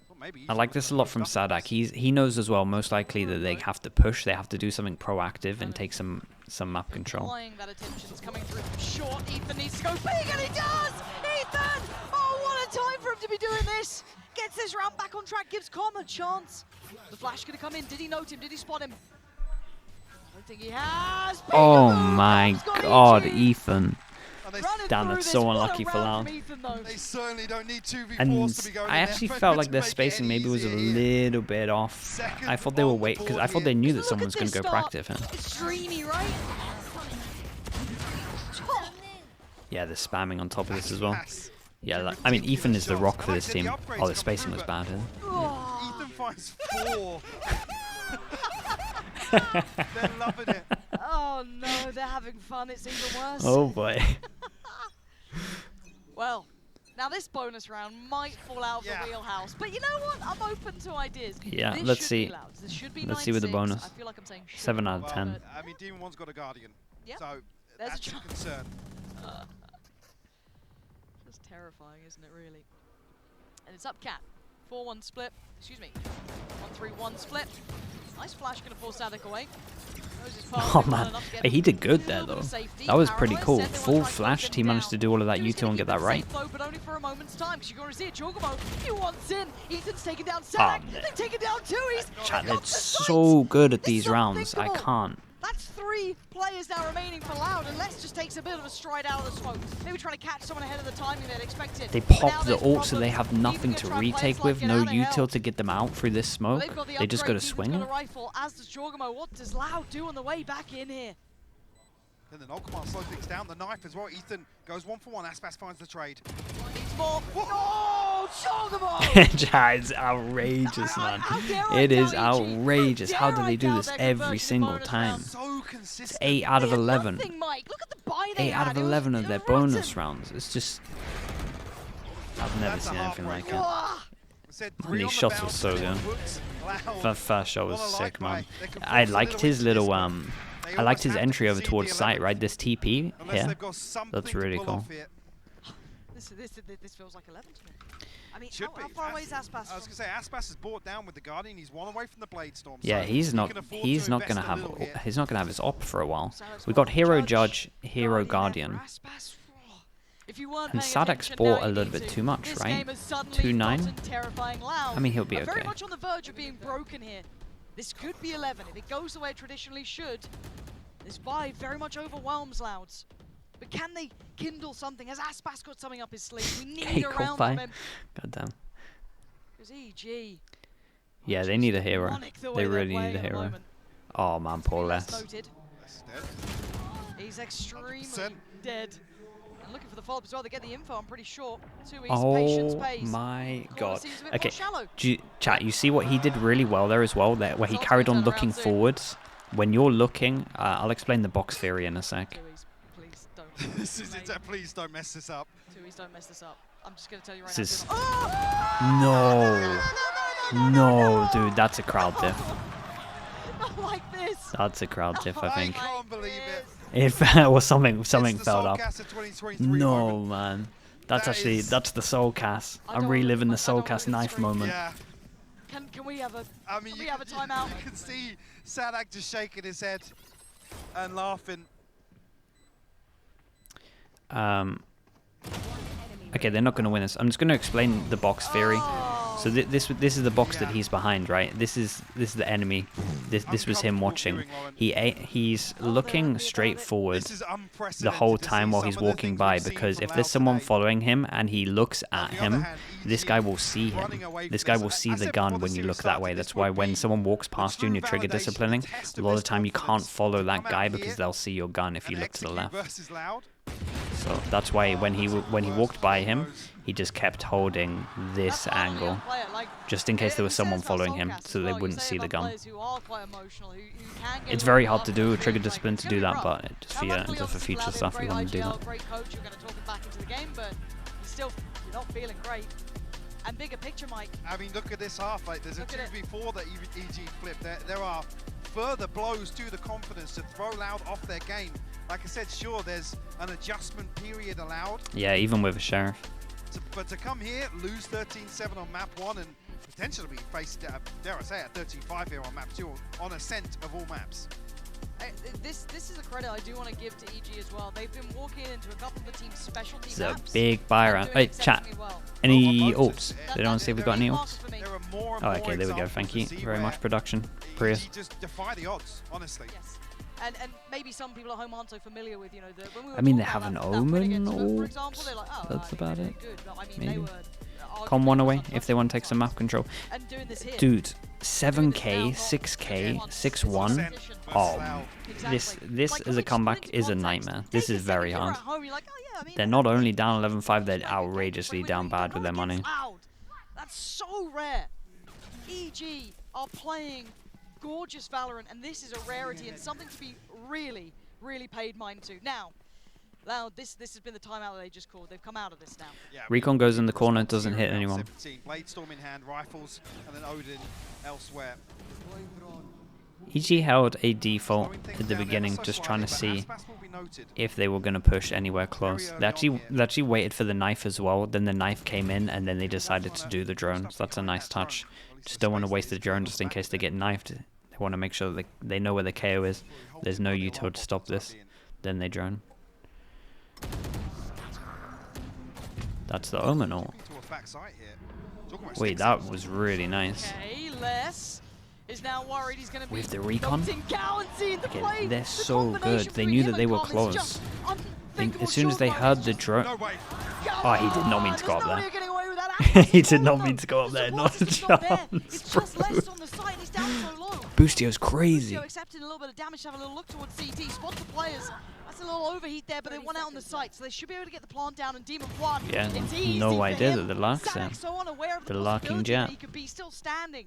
Speaker 5: well, maybe
Speaker 1: I
Speaker 5: EG
Speaker 1: like
Speaker 5: will
Speaker 1: this
Speaker 5: just
Speaker 1: a lot
Speaker 5: push
Speaker 1: from
Speaker 5: up
Speaker 1: Sadak.
Speaker 5: first.
Speaker 1: He knows as well, most likely, that they have to push. They have to do something proactive and take some map control.
Speaker 4: Applying that attention's coming through from short. Ethan needs to go big, and he does! Ethan! Oh, what a time for him to be doing this! Gets this round back on track, gives Com a chance. The flash gonna come in. Did he note him? Did he spot him? I don't think he has.
Speaker 1: Oh
Speaker 4: Peekaboo!
Speaker 1: my
Speaker 4: Com's got
Speaker 1: God,
Speaker 4: EG.
Speaker 1: Ethan!
Speaker 5: And they,
Speaker 4: Running
Speaker 1: Damn,
Speaker 4: through
Speaker 1: that's
Speaker 4: this.
Speaker 1: so
Speaker 4: What a
Speaker 1: unlucky for
Speaker 4: round
Speaker 1: Loud.
Speaker 4: from Ethan, though.
Speaker 5: they certainly don't need 2v4s
Speaker 1: And
Speaker 5: to be going
Speaker 1: I
Speaker 5: in
Speaker 1: actually
Speaker 5: there,
Speaker 1: felt
Speaker 5: but
Speaker 1: like
Speaker 5: to
Speaker 1: their
Speaker 5: make it
Speaker 1: spacing
Speaker 5: any
Speaker 1: maybe was a
Speaker 5: easier here.
Speaker 1: little bit off.
Speaker 5: Second
Speaker 1: I thought they were
Speaker 5: on the
Speaker 1: wait because I
Speaker 5: board
Speaker 1: thought they
Speaker 5: here.
Speaker 1: knew that
Speaker 4: Look
Speaker 1: someone
Speaker 4: at
Speaker 1: was going to
Speaker 4: this
Speaker 1: go
Speaker 4: start.
Speaker 1: proactive him.
Speaker 4: It's dreamy, right?
Speaker 1: Yeah, they're spamming on top of this as well.
Speaker 5: Pass.
Speaker 1: Yeah, like, I mean, Ethan is the rock for
Speaker 5: I
Speaker 1: this
Speaker 5: like the
Speaker 1: team.
Speaker 5: upgrades
Speaker 1: Oh, the
Speaker 5: come
Speaker 1: spacing
Speaker 5: through,
Speaker 1: was
Speaker 5: but
Speaker 1: bad. Huh?
Speaker 4: Oh.
Speaker 5: Ethan finds 4. They're loving it.
Speaker 4: Oh no, they're having fun. It's even worse.
Speaker 1: Oh boy.
Speaker 4: Well, now this bonus round might fall out of
Speaker 5: Yeah.
Speaker 4: the wheelhouse, but you know what? I'm open to ideas.
Speaker 1: Yeah,
Speaker 4: This
Speaker 1: let's
Speaker 4: should
Speaker 1: see.
Speaker 4: Be loud. This should be
Speaker 1: Let's see with the
Speaker 4: 9-6.
Speaker 1: bonus.
Speaker 4: I feel like I'm saying should
Speaker 1: 7
Speaker 4: be
Speaker 1: out of
Speaker 5: Well,
Speaker 1: 10.
Speaker 5: I mean, Demon 1's got a Guardian,
Speaker 4: Yep.
Speaker 5: so
Speaker 4: There's a
Speaker 5: that's a
Speaker 4: chance.
Speaker 5: concern.
Speaker 4: Just terrifying, isn't it, really? And it's up Cat. 4-1 split. Excuse me. 1-3-1 split. Nice flash going to force Sadak away. Knows his path
Speaker 1: Oh
Speaker 4: in well
Speaker 1: man,
Speaker 4: enough to get
Speaker 1: hey, he did good
Speaker 4: a
Speaker 1: there
Speaker 4: little bit
Speaker 1: though.
Speaker 4: of safety.
Speaker 1: That was pretty
Speaker 4: Paranoia
Speaker 1: cool.
Speaker 4: said they
Speaker 1: Full
Speaker 4: wanna try to
Speaker 1: flash,
Speaker 4: close
Speaker 1: he
Speaker 4: him
Speaker 1: managed to
Speaker 4: down.
Speaker 1: do all of that
Speaker 4: He was
Speaker 1: U2
Speaker 4: gonna
Speaker 1: and get
Speaker 4: keep
Speaker 1: that
Speaker 4: it
Speaker 1: right.
Speaker 4: safe, though, but only for a moment's time, because you're going to see it. Jorgamo, he wants in. Ethan's taken down
Speaker 1: Oh,
Speaker 4: Sadak.
Speaker 1: man.
Speaker 4: They've taken down 2. He's
Speaker 1: Chat,
Speaker 4: got
Speaker 1: it's
Speaker 4: the sight.
Speaker 1: so good at
Speaker 4: This
Speaker 1: these
Speaker 4: is
Speaker 1: rounds. I
Speaker 4: unthinkable.
Speaker 1: can't.
Speaker 4: That's 3 players now remaining for Loud, and Les just takes a bit of a stride out of the smoke. Maybe trying to catch someone ahead of the timing they'd expected.
Speaker 1: They
Speaker 4: But now
Speaker 1: pop the
Speaker 4: there's
Speaker 1: ult, so they
Speaker 4: problems.
Speaker 1: have
Speaker 4: Ethan
Speaker 1: nothing
Speaker 4: gonna
Speaker 1: to
Speaker 4: try and play it
Speaker 1: retake
Speaker 4: like
Speaker 1: with.
Speaker 4: get
Speaker 1: No
Speaker 4: out of hell.
Speaker 1: util to get them out through this
Speaker 4: Well,
Speaker 1: smoke.
Speaker 4: they've got the
Speaker 1: They just got to
Speaker 4: upgrades. Ethan's
Speaker 1: swing
Speaker 4: got
Speaker 1: it.
Speaker 4: a rifle, as does Jorgamo. What does Loud do on the way back in here?
Speaker 5: And then Alcomar slow things down. The knife as well. Ethan goes 1 for 1. Aspas finds the trade.
Speaker 4: Needs more. No! Jorgamo!
Speaker 1: Chat, it's outrageous, man.
Speaker 4: How dare I
Speaker 1: It is
Speaker 4: doubt EG?
Speaker 1: outrageous. How do
Speaker 4: dare
Speaker 1: they
Speaker 4: I
Speaker 1: do
Speaker 4: doubt
Speaker 1: this
Speaker 4: their
Speaker 1: every
Speaker 4: conversion
Speaker 1: single
Speaker 4: bonus
Speaker 1: time?
Speaker 4: round?
Speaker 5: So consistent.
Speaker 1: 8 out of
Speaker 4: They had
Speaker 1: 11.
Speaker 4: nothing, Mike. Look at the buy they
Speaker 1: 8 out
Speaker 4: had.
Speaker 1: of
Speaker 4: It was-
Speaker 1: 11 of
Speaker 4: it
Speaker 1: their
Speaker 4: was rotten.
Speaker 1: bonus rounds. It's just... I've never
Speaker 5: That's a
Speaker 1: seen anything
Speaker 5: heartbreaker.
Speaker 1: like it.
Speaker 4: Wah!
Speaker 5: We said
Speaker 1: And
Speaker 5: 3
Speaker 1: these
Speaker 5: on the
Speaker 1: shots were
Speaker 5: bounce,
Speaker 1: so
Speaker 5: and
Speaker 1: good.
Speaker 5: Woods, Loud.
Speaker 1: That first shot was
Speaker 5: What a
Speaker 1: sick,
Speaker 5: like
Speaker 1: man.
Speaker 5: play. They can
Speaker 1: I
Speaker 5: force a
Speaker 1: liked
Speaker 5: little
Speaker 1: his
Speaker 5: bit
Speaker 1: little
Speaker 5: system. They
Speaker 1: I liked
Speaker 5: almost
Speaker 1: his
Speaker 5: have to
Speaker 1: entry over
Speaker 5: concede
Speaker 1: towards
Speaker 5: the
Speaker 1: site,
Speaker 5: 11th
Speaker 1: right? This TP
Speaker 5: unless
Speaker 1: here.
Speaker 5: they've got something
Speaker 1: That's
Speaker 5: to
Speaker 1: really
Speaker 5: pull
Speaker 1: cool.
Speaker 5: off here.
Speaker 4: This feels like 11 to me. I mean,
Speaker 5: Should
Speaker 4: how
Speaker 5: be.
Speaker 4: far away is Aspas?
Speaker 5: I was going to say, Aspas is brought down with the Guardian. He's one away from the Blade Storm.
Speaker 1: Yeah,
Speaker 5: so
Speaker 1: he's
Speaker 5: he
Speaker 1: not.
Speaker 5: can afford
Speaker 1: He's
Speaker 5: to
Speaker 1: not
Speaker 5: invest
Speaker 1: gonna
Speaker 5: a
Speaker 1: have.
Speaker 5: little here.
Speaker 1: He's not gonna have his op for a while.
Speaker 4: Sadek's
Speaker 1: We got
Speaker 4: got
Speaker 1: Hero
Speaker 4: Judge,
Speaker 1: Judge, Hero
Speaker 4: Guardian
Speaker 1: Guardian.
Speaker 4: there for Aspas. If you weren't
Speaker 1: And
Speaker 4: paying
Speaker 1: Sadek's
Speaker 4: attention,
Speaker 1: bought
Speaker 4: now
Speaker 1: a
Speaker 4: you
Speaker 1: little
Speaker 4: need
Speaker 1: bit
Speaker 4: to.
Speaker 1: too much,
Speaker 4: This
Speaker 1: right?
Speaker 4: game has suddenly
Speaker 1: 2-9?
Speaker 4: gotten terrifying loud.
Speaker 1: I mean, he'll be
Speaker 4: I'm very
Speaker 1: okay.
Speaker 4: much on the verge of being broken here. This could be 11. If it goes the way it traditionally should, this buy very much overwhelms Louds. But can they kindle something? Has Aspas got something up his sleeve? We need
Speaker 1: Hey,
Speaker 4: a
Speaker 1: cool
Speaker 4: round
Speaker 1: buy.
Speaker 4: from him.
Speaker 1: God damn.
Speaker 4: Because EG.
Speaker 1: Yeah, they need a hero.
Speaker 4: demonic the way
Speaker 1: They
Speaker 4: they're
Speaker 1: really
Speaker 4: playing
Speaker 1: need a
Speaker 4: at the
Speaker 1: hero.
Speaker 4: moment.
Speaker 1: Oh man, poor
Speaker 4: That's
Speaker 1: Les.
Speaker 4: noted.
Speaker 5: That's dead.
Speaker 4: He's extremely
Speaker 5: 100%.
Speaker 4: dead. And looking for the follow-up as well. They get the info, I'm pretty sure. 2 East, patience
Speaker 1: Oh
Speaker 4: pays.
Speaker 1: my
Speaker 4: Corner
Speaker 1: god.
Speaker 4: seems a bit
Speaker 1: Okay,
Speaker 4: more shallow.
Speaker 1: chat, you see what he did really well there as well, that where he
Speaker 4: Results
Speaker 1: carried
Speaker 4: gonna
Speaker 1: on
Speaker 4: turn around
Speaker 1: looking
Speaker 4: soon.
Speaker 1: forwards. When you're looking, I'll explain the box theory in a sec.
Speaker 4: 2 East, please don't.
Speaker 5: This is
Speaker 4: Mate,
Speaker 5: it. Please don't mess this up.
Speaker 4: 2 East, don't mess this up. I'm just going to tell you right
Speaker 1: This
Speaker 4: now.
Speaker 1: is-
Speaker 4: Oh!
Speaker 1: No, dude, that's a crowd diff.
Speaker 4: Not like this.
Speaker 1: That's a crowd diff, I
Speaker 5: I
Speaker 1: think.
Speaker 5: can't believe it.
Speaker 1: If or something
Speaker 5: It's the
Speaker 1: fell up.
Speaker 5: Soulcast of 2023
Speaker 1: No,
Speaker 5: moment.
Speaker 1: man. That's
Speaker 5: That
Speaker 1: actually
Speaker 5: is-
Speaker 1: that's the Soulcast.
Speaker 4: I
Speaker 1: I'm
Speaker 4: don't
Speaker 1: reliving the
Speaker 4: wanna- I don't wanna
Speaker 1: Soulcast
Speaker 4: look at the
Speaker 1: knife
Speaker 4: screen.
Speaker 1: moment.
Speaker 5: Yeah.
Speaker 4: Can we have a...
Speaker 5: I mean,
Speaker 4: Can we have a timeout?
Speaker 5: You can see Sadak just shaking his head and laughing.
Speaker 1: Okay, they're not going to win this. I'm just going to explain the box theory.
Speaker 4: Oh.
Speaker 1: So this is the box that
Speaker 5: Yeah.
Speaker 1: he's behind, right? This is the enemy. This was him
Speaker 5: Uncomfortable
Speaker 1: watching.
Speaker 5: viewing, Lauren.
Speaker 1: He's looking straight forward
Speaker 5: This is
Speaker 1: the
Speaker 5: unprecedented
Speaker 1: whole
Speaker 5: to see
Speaker 1: time while
Speaker 5: some
Speaker 1: he's
Speaker 5: of the
Speaker 1: walking
Speaker 5: things
Speaker 1: by,
Speaker 5: we've seen
Speaker 1: because
Speaker 5: from
Speaker 1: if there's
Speaker 5: Lau
Speaker 1: someone
Speaker 5: today.
Speaker 1: following him and he looks at
Speaker 5: On the other
Speaker 1: him,
Speaker 5: hand,
Speaker 1: this
Speaker 5: EG
Speaker 1: guy will see
Speaker 5: running
Speaker 1: him.
Speaker 5: away
Speaker 1: This
Speaker 5: from
Speaker 1: guy
Speaker 5: this.
Speaker 1: will see
Speaker 5: I
Speaker 1: the
Speaker 5: said
Speaker 1: gun
Speaker 5: before
Speaker 1: when
Speaker 5: the
Speaker 1: you
Speaker 5: series
Speaker 1: look that
Speaker 5: started,
Speaker 1: way.
Speaker 5: this
Speaker 1: That's why
Speaker 5: would
Speaker 1: when
Speaker 5: be
Speaker 1: someone walks
Speaker 5: the
Speaker 1: past you and
Speaker 5: true
Speaker 1: you're trigger
Speaker 5: validation,
Speaker 1: disciplining,
Speaker 5: the test
Speaker 1: a
Speaker 5: of
Speaker 1: lot of
Speaker 5: this
Speaker 1: the time you can't
Speaker 5: confidence
Speaker 1: follow
Speaker 5: to
Speaker 1: that
Speaker 5: come out
Speaker 1: guy
Speaker 5: here
Speaker 1: because they'll see your gun if you
Speaker 5: and
Speaker 1: look to the
Speaker 5: execute
Speaker 1: left.
Speaker 5: versus Loud.
Speaker 1: So that's why when he walked by him, he just kept holding this
Speaker 4: That's hard on the
Speaker 1: angle,
Speaker 4: young player, like,
Speaker 1: just in case there was
Speaker 4: you say
Speaker 1: someone
Speaker 4: this about
Speaker 1: following him,
Speaker 4: Soulcast as
Speaker 1: so they
Speaker 4: well. You
Speaker 1: wouldn't
Speaker 4: say
Speaker 1: see the
Speaker 4: about
Speaker 1: gun.
Speaker 4: players who are quite emotional, who can get
Speaker 1: It's
Speaker 4: a
Speaker 1: very
Speaker 4: little
Speaker 1: hard to
Speaker 4: rough
Speaker 1: do
Speaker 4: and
Speaker 1: trigger
Speaker 4: feel like
Speaker 1: discipline
Speaker 4: it's
Speaker 1: to
Speaker 4: gonna
Speaker 1: do
Speaker 4: be
Speaker 1: that,
Speaker 4: rough.
Speaker 1: but just
Speaker 4: Now,
Speaker 1: for
Speaker 4: luckily,
Speaker 1: just for
Speaker 4: obviously,
Speaker 1: future
Speaker 4: Vlad is
Speaker 1: stuff,
Speaker 4: a
Speaker 1: we
Speaker 4: great
Speaker 1: want to do
Speaker 4: IGL,
Speaker 1: that.
Speaker 4: great coach, you're going to talk him back into the game, but still, you're not feeling great. And bigger picture, Mike.
Speaker 5: I mean, look at this half. Like, there's a
Speaker 4: Look at it.
Speaker 5: 2v4 that EG flipped. There are further blows to the confidence to throw Loud off their game. Like I said, sure, there's an adjustment period allowed,
Speaker 1: Yeah, even with a sheriff.
Speaker 5: but to come here, lose 13-7 on map 1 and potentially be faced, dare I say, a 13-5 here on map 2 on Ascent of all maps.
Speaker 4: This is a credit I do want to give to EG as well. They've been walking into a couple of the team's specialty
Speaker 1: It's a
Speaker 4: maps.
Speaker 1: big buy
Speaker 4: and
Speaker 1: round.
Speaker 4: doing
Speaker 1: Hey, chat.
Speaker 4: exceptionally well.
Speaker 1: Any
Speaker 5: Well,
Speaker 1: ults?
Speaker 5: that-
Speaker 1: They don't see if we've got any
Speaker 4: Mark
Speaker 1: ults.
Speaker 4: for me.
Speaker 5: There are more and
Speaker 1: Oh,
Speaker 5: more
Speaker 1: okay, there we go.
Speaker 5: examples
Speaker 1: Thank
Speaker 5: to
Speaker 1: you
Speaker 5: see
Speaker 1: very
Speaker 5: where
Speaker 1: much, production. Prius.
Speaker 5: EG just defy the odds, honestly.
Speaker 4: Yes. And maybe some people at home aren't so familiar with, you know, when we were
Speaker 1: I mean, they
Speaker 4: talking
Speaker 1: have an
Speaker 4: about that win
Speaker 1: Omen
Speaker 4: against Smoke, for
Speaker 1: ult.
Speaker 4: example, they're like, oh,
Speaker 1: That's
Speaker 4: I mean,
Speaker 1: about
Speaker 4: they're
Speaker 1: it.
Speaker 4: good, but I mean,
Speaker 1: Maybe.
Speaker 4: they were
Speaker 1: Come
Speaker 4: arguably
Speaker 1: one away
Speaker 4: much
Speaker 1: if they want to take some map control.
Speaker 4: And doing this here.
Speaker 1: Dude, 7k, 6k, 6-1.
Speaker 5: Ascent versus
Speaker 1: Oh,
Speaker 5: Loud.
Speaker 1: this
Speaker 4: Like,
Speaker 1: as a
Speaker 4: if
Speaker 1: comeback
Speaker 4: explain
Speaker 1: is a
Speaker 4: to
Speaker 1: nightmare.
Speaker 4: context,
Speaker 1: This
Speaker 4: take
Speaker 1: is
Speaker 4: a
Speaker 1: very
Speaker 4: second, you're
Speaker 1: hard.
Speaker 4: at home, you're like, oh, yeah, I mean,
Speaker 1: They're not only
Speaker 4: it's
Speaker 1: down 11-5, they're
Speaker 4: like a game,
Speaker 1: outrageously
Speaker 4: but
Speaker 1: down
Speaker 4: when
Speaker 1: bad
Speaker 4: you
Speaker 1: with their
Speaker 4: go
Speaker 1: money.
Speaker 4: against Loud, that's so rare. EG are playing gorgeous Valorant, and this is a rarity and something to be really, really paid mind to. Now, Loud, this has been the timeout that they just called. They've come out of this now.
Speaker 5: Yeah,
Speaker 1: Recon goes in the corner,
Speaker 5: response
Speaker 1: doesn't
Speaker 5: here
Speaker 1: hit
Speaker 5: around
Speaker 1: anyone.
Speaker 5: 17. Blade Storm in hand, rifles, and then Odin elsewhere.
Speaker 1: EG held a default
Speaker 5: Slowing things
Speaker 1: at the
Speaker 5: down ever
Speaker 1: beginning,
Speaker 5: so
Speaker 1: just trying to
Speaker 5: slightly,
Speaker 1: see
Speaker 5: but Aspas will be noted.
Speaker 1: if they were going to push anywhere close.
Speaker 5: early
Speaker 1: They
Speaker 5: on here.
Speaker 1: actually waited for the knife as well, then the knife came in, and then they decided to do the drone. So that's a nice touch. Just don't want to waste the drone just in case they get knifed. They want to make sure that they know where the KO is. There's no util to stop this. Then they drone. That's the Omen ult. Wait, that was really nice.
Speaker 4: Okay, Les is now worried he's going to be
Speaker 1: With the recon?
Speaker 4: knocked in Gal and seeing the
Speaker 1: Okay,
Speaker 4: play.
Speaker 1: they're
Speaker 4: The
Speaker 1: so
Speaker 4: combination
Speaker 1: good. They
Speaker 4: between
Speaker 1: knew
Speaker 4: him
Speaker 1: that they
Speaker 4: and
Speaker 1: were
Speaker 4: Calm is
Speaker 1: close.
Speaker 4: just unthinkable.
Speaker 1: As soon as they
Speaker 4: Short
Speaker 1: heard
Speaker 4: line.
Speaker 1: the drone...
Speaker 5: No way.
Speaker 1: Oh, he did not mean to go up
Speaker 4: There's no way
Speaker 1: there.
Speaker 4: you're getting away with that.
Speaker 1: He
Speaker 4: Actually,
Speaker 1: did not
Speaker 4: no.
Speaker 1: mean to go up
Speaker 4: The
Speaker 1: there.
Speaker 4: support
Speaker 1: Not a
Speaker 4: system's not there.
Speaker 1: chance,
Speaker 4: It's just
Speaker 1: bro.
Speaker 4: less on the side. He's down so low.
Speaker 1: Boostio's crazy.
Speaker 4: Bustio accepting a little bit of damage to have a little look towards CT. Spots the players. That's a little overheat there, but they won out on the site, so they should be able to get the plant down. And Demon 1.
Speaker 1: Yeah,
Speaker 4: It's easy
Speaker 1: no
Speaker 4: for
Speaker 1: idea
Speaker 4: him.
Speaker 1: that the Lark's there.
Speaker 4: Sadek's so unaware of the
Speaker 1: The Larking
Speaker 4: possibility
Speaker 1: Jet.
Speaker 4: that he could be still standing.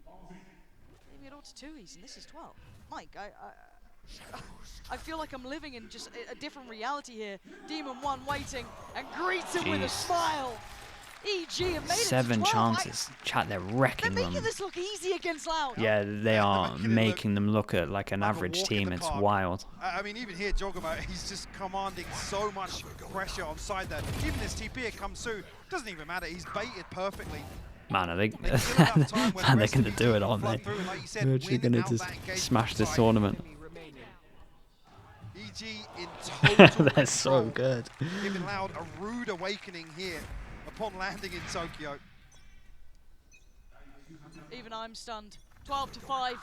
Speaker 4: Maybe it ought to 2-ease, and this is 12. Mike, I feel like I'm living in just a different reality here. Demon 1 waiting and greets him with a
Speaker 1: Jeez.
Speaker 4: smile. EG have made
Speaker 1: 7
Speaker 4: it to 12.
Speaker 1: chances. Chat, they're
Speaker 4: They're
Speaker 1: wrecking
Speaker 4: making
Speaker 1: them.
Speaker 4: this look easy against Loud.
Speaker 1: Yeah, they are making them look at like an
Speaker 5: like a
Speaker 1: average
Speaker 5: walk in
Speaker 1: team.
Speaker 5: the
Speaker 1: It's
Speaker 5: park.
Speaker 1: wild.
Speaker 5: I mean, even here, Jogamo, he's just commanding so much pressure on side there. Even this TP here comes through, doesn't even matter. He's baited perfectly.
Speaker 1: Man, are they?
Speaker 5: They still have enough time where the
Speaker 1: Man, they're
Speaker 5: rest of
Speaker 1: gonna
Speaker 5: the
Speaker 1: do
Speaker 5: team
Speaker 1: it, aren't
Speaker 5: flood
Speaker 1: they?
Speaker 5: through and, like you said,
Speaker 1: They're actually
Speaker 5: win
Speaker 1: gonna
Speaker 5: out
Speaker 1: just
Speaker 5: that engagement
Speaker 1: smash this
Speaker 5: side.
Speaker 1: tournament.
Speaker 5: EG in total
Speaker 1: They're so
Speaker 5: control,
Speaker 1: good.
Speaker 5: giving Loud a rude awakening here upon landing in Tokyo.
Speaker 4: Even I'm stunned. 12-5.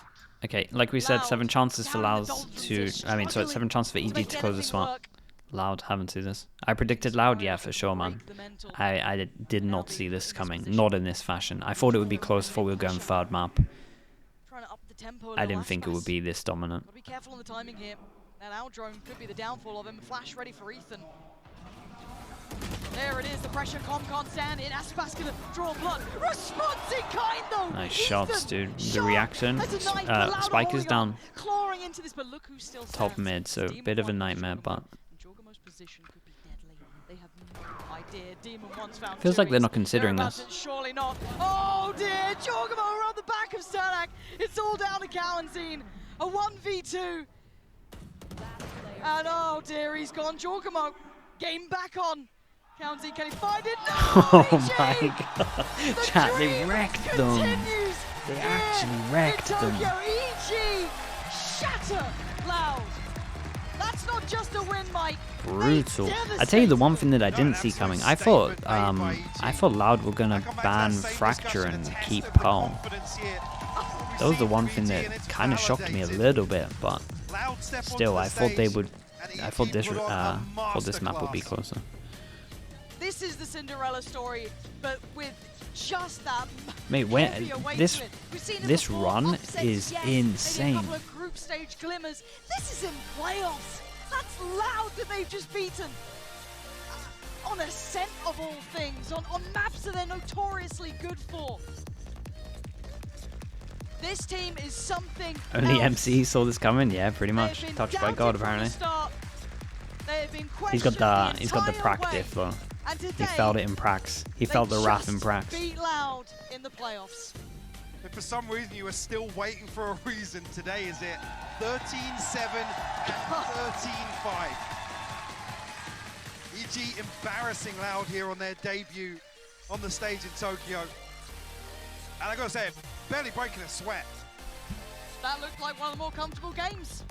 Speaker 1: Okay, like we said,
Speaker 4: Loud
Speaker 1: 7 chances for
Speaker 4: down in
Speaker 1: Loud
Speaker 4: the
Speaker 1: to.
Speaker 4: Dolphins,
Speaker 1: I mean, so it's 7 chances for
Speaker 4: to
Speaker 1: EG
Speaker 4: make
Speaker 1: to close the
Speaker 4: anything
Speaker 1: swap.
Speaker 4: work.
Speaker 1: Loud haven't seen this. I predicted Loud, yeah, for sure, man.
Speaker 4: Break the mental.
Speaker 1: I did not see this coming, not in this fashion. I thought it would be close before we were going third map.
Speaker 4: Trying to up the tempo a
Speaker 1: I
Speaker 4: little.
Speaker 1: didn't think it would be this dominant.
Speaker 4: Gotta be careful on the timing here. That out drone could be the downfall of him. Flash ready for Ethan. There it is, the pressure com can't stand in. Aspas gonna draw blood. Response in kind though!
Speaker 1: Nice
Speaker 4: Ethan,
Speaker 1: shots, dude. The
Speaker 4: shot.
Speaker 1: reaction.
Speaker 4: That's a knife, but Loud
Speaker 1: Spike is
Speaker 4: holding
Speaker 1: down
Speaker 4: on, clawing into this, but look who still
Speaker 1: top
Speaker 4: stands.
Speaker 1: mid, so
Speaker 4: Demon
Speaker 1: bit of a
Speaker 4: One
Speaker 1: nightmare,
Speaker 4: Jorgamo's
Speaker 1: but
Speaker 4: Jorgamo's position could be deadly. They have no idea. Demon One's found
Speaker 1: feels like they're
Speaker 4: Turi's.
Speaker 1: not considering
Speaker 4: They're
Speaker 1: this.
Speaker 4: about to- Surely not. Oh dear, Jorgamo around the back of Stanak. It's all down to Cowanzine. A 1v2. And oh dear, he's gone. Jorgamo, game back on. Cowanzine, can he find it? No!
Speaker 1: Oh
Speaker 4: EG!
Speaker 1: my god.
Speaker 4: The
Speaker 1: Chat, they
Speaker 4: dream
Speaker 1: wrecked them.
Speaker 4: continues
Speaker 1: They
Speaker 4: here
Speaker 1: actually wrecked
Speaker 4: in
Speaker 1: them.
Speaker 4: Tokyo. EG shatter Loud. That's not just a win, Mike. They
Speaker 1: Brutal. I tell you the one thing that I
Speaker 5: No,
Speaker 1: didn't
Speaker 5: an
Speaker 1: see
Speaker 5: absolute
Speaker 1: coming. I thought
Speaker 5: statement made by EG.
Speaker 1: Loud were gonna
Speaker 5: I come back to
Speaker 1: ban
Speaker 5: that same
Speaker 1: Fracture
Speaker 5: discussion,
Speaker 1: and
Speaker 5: a test
Speaker 1: keep
Speaker 5: of the
Speaker 1: Pole.
Speaker 5: confidence here.
Speaker 1: That was the
Speaker 5: We've
Speaker 1: one
Speaker 5: seen
Speaker 1: thing
Speaker 5: from
Speaker 1: that
Speaker 5: EG and it's
Speaker 1: kind of shocked me a
Speaker 5: validated.
Speaker 1: little bit, but
Speaker 5: Loud step
Speaker 1: still,
Speaker 5: onto
Speaker 1: I
Speaker 5: the
Speaker 1: thought they
Speaker 5: stage,
Speaker 1: would.
Speaker 5: and
Speaker 1: I thought
Speaker 5: EG
Speaker 1: this
Speaker 5: put on a
Speaker 1: this map would be
Speaker 5: masterclass.
Speaker 1: closer.
Speaker 4: This is the Cinderella story, but with just that
Speaker 1: Mate, when
Speaker 4: heavy away
Speaker 1: this
Speaker 4: to it. We've seen it
Speaker 1: this
Speaker 4: before,
Speaker 1: run
Speaker 4: upsets,
Speaker 1: is
Speaker 4: yes, maybe
Speaker 1: insane.
Speaker 4: a couple of group stage glimmers. This is in playoffs. That's Loud that they've just beaten. On Ascent of all things, on maps that they're notoriously good for. This team is something
Speaker 1: Only
Speaker 4: else.
Speaker 1: MC saw this coming. Yeah, pretty
Speaker 4: They've
Speaker 1: much.
Speaker 4: been
Speaker 1: Touched by
Speaker 4: doubted
Speaker 1: God,
Speaker 4: from
Speaker 1: apparently.
Speaker 4: the start. They have been
Speaker 1: He's got
Speaker 4: questioned
Speaker 1: the
Speaker 4: entire
Speaker 1: practice
Speaker 4: way.
Speaker 1: though.
Speaker 4: And
Speaker 1: He
Speaker 4: today,
Speaker 1: felt it in Prax. He
Speaker 4: they
Speaker 1: felt the wrath in
Speaker 4: just
Speaker 1: Prax.
Speaker 4: beat Loud in the playoffs.
Speaker 5: If for some reason you are still waiting for a reason, today is it. 13-7 and 13-5. EG embarrassing Loud here on their debut on the stage in Tokyo. And I gotta say, barely breaking a sweat.
Speaker 4: That looked like one of the more comfortable games.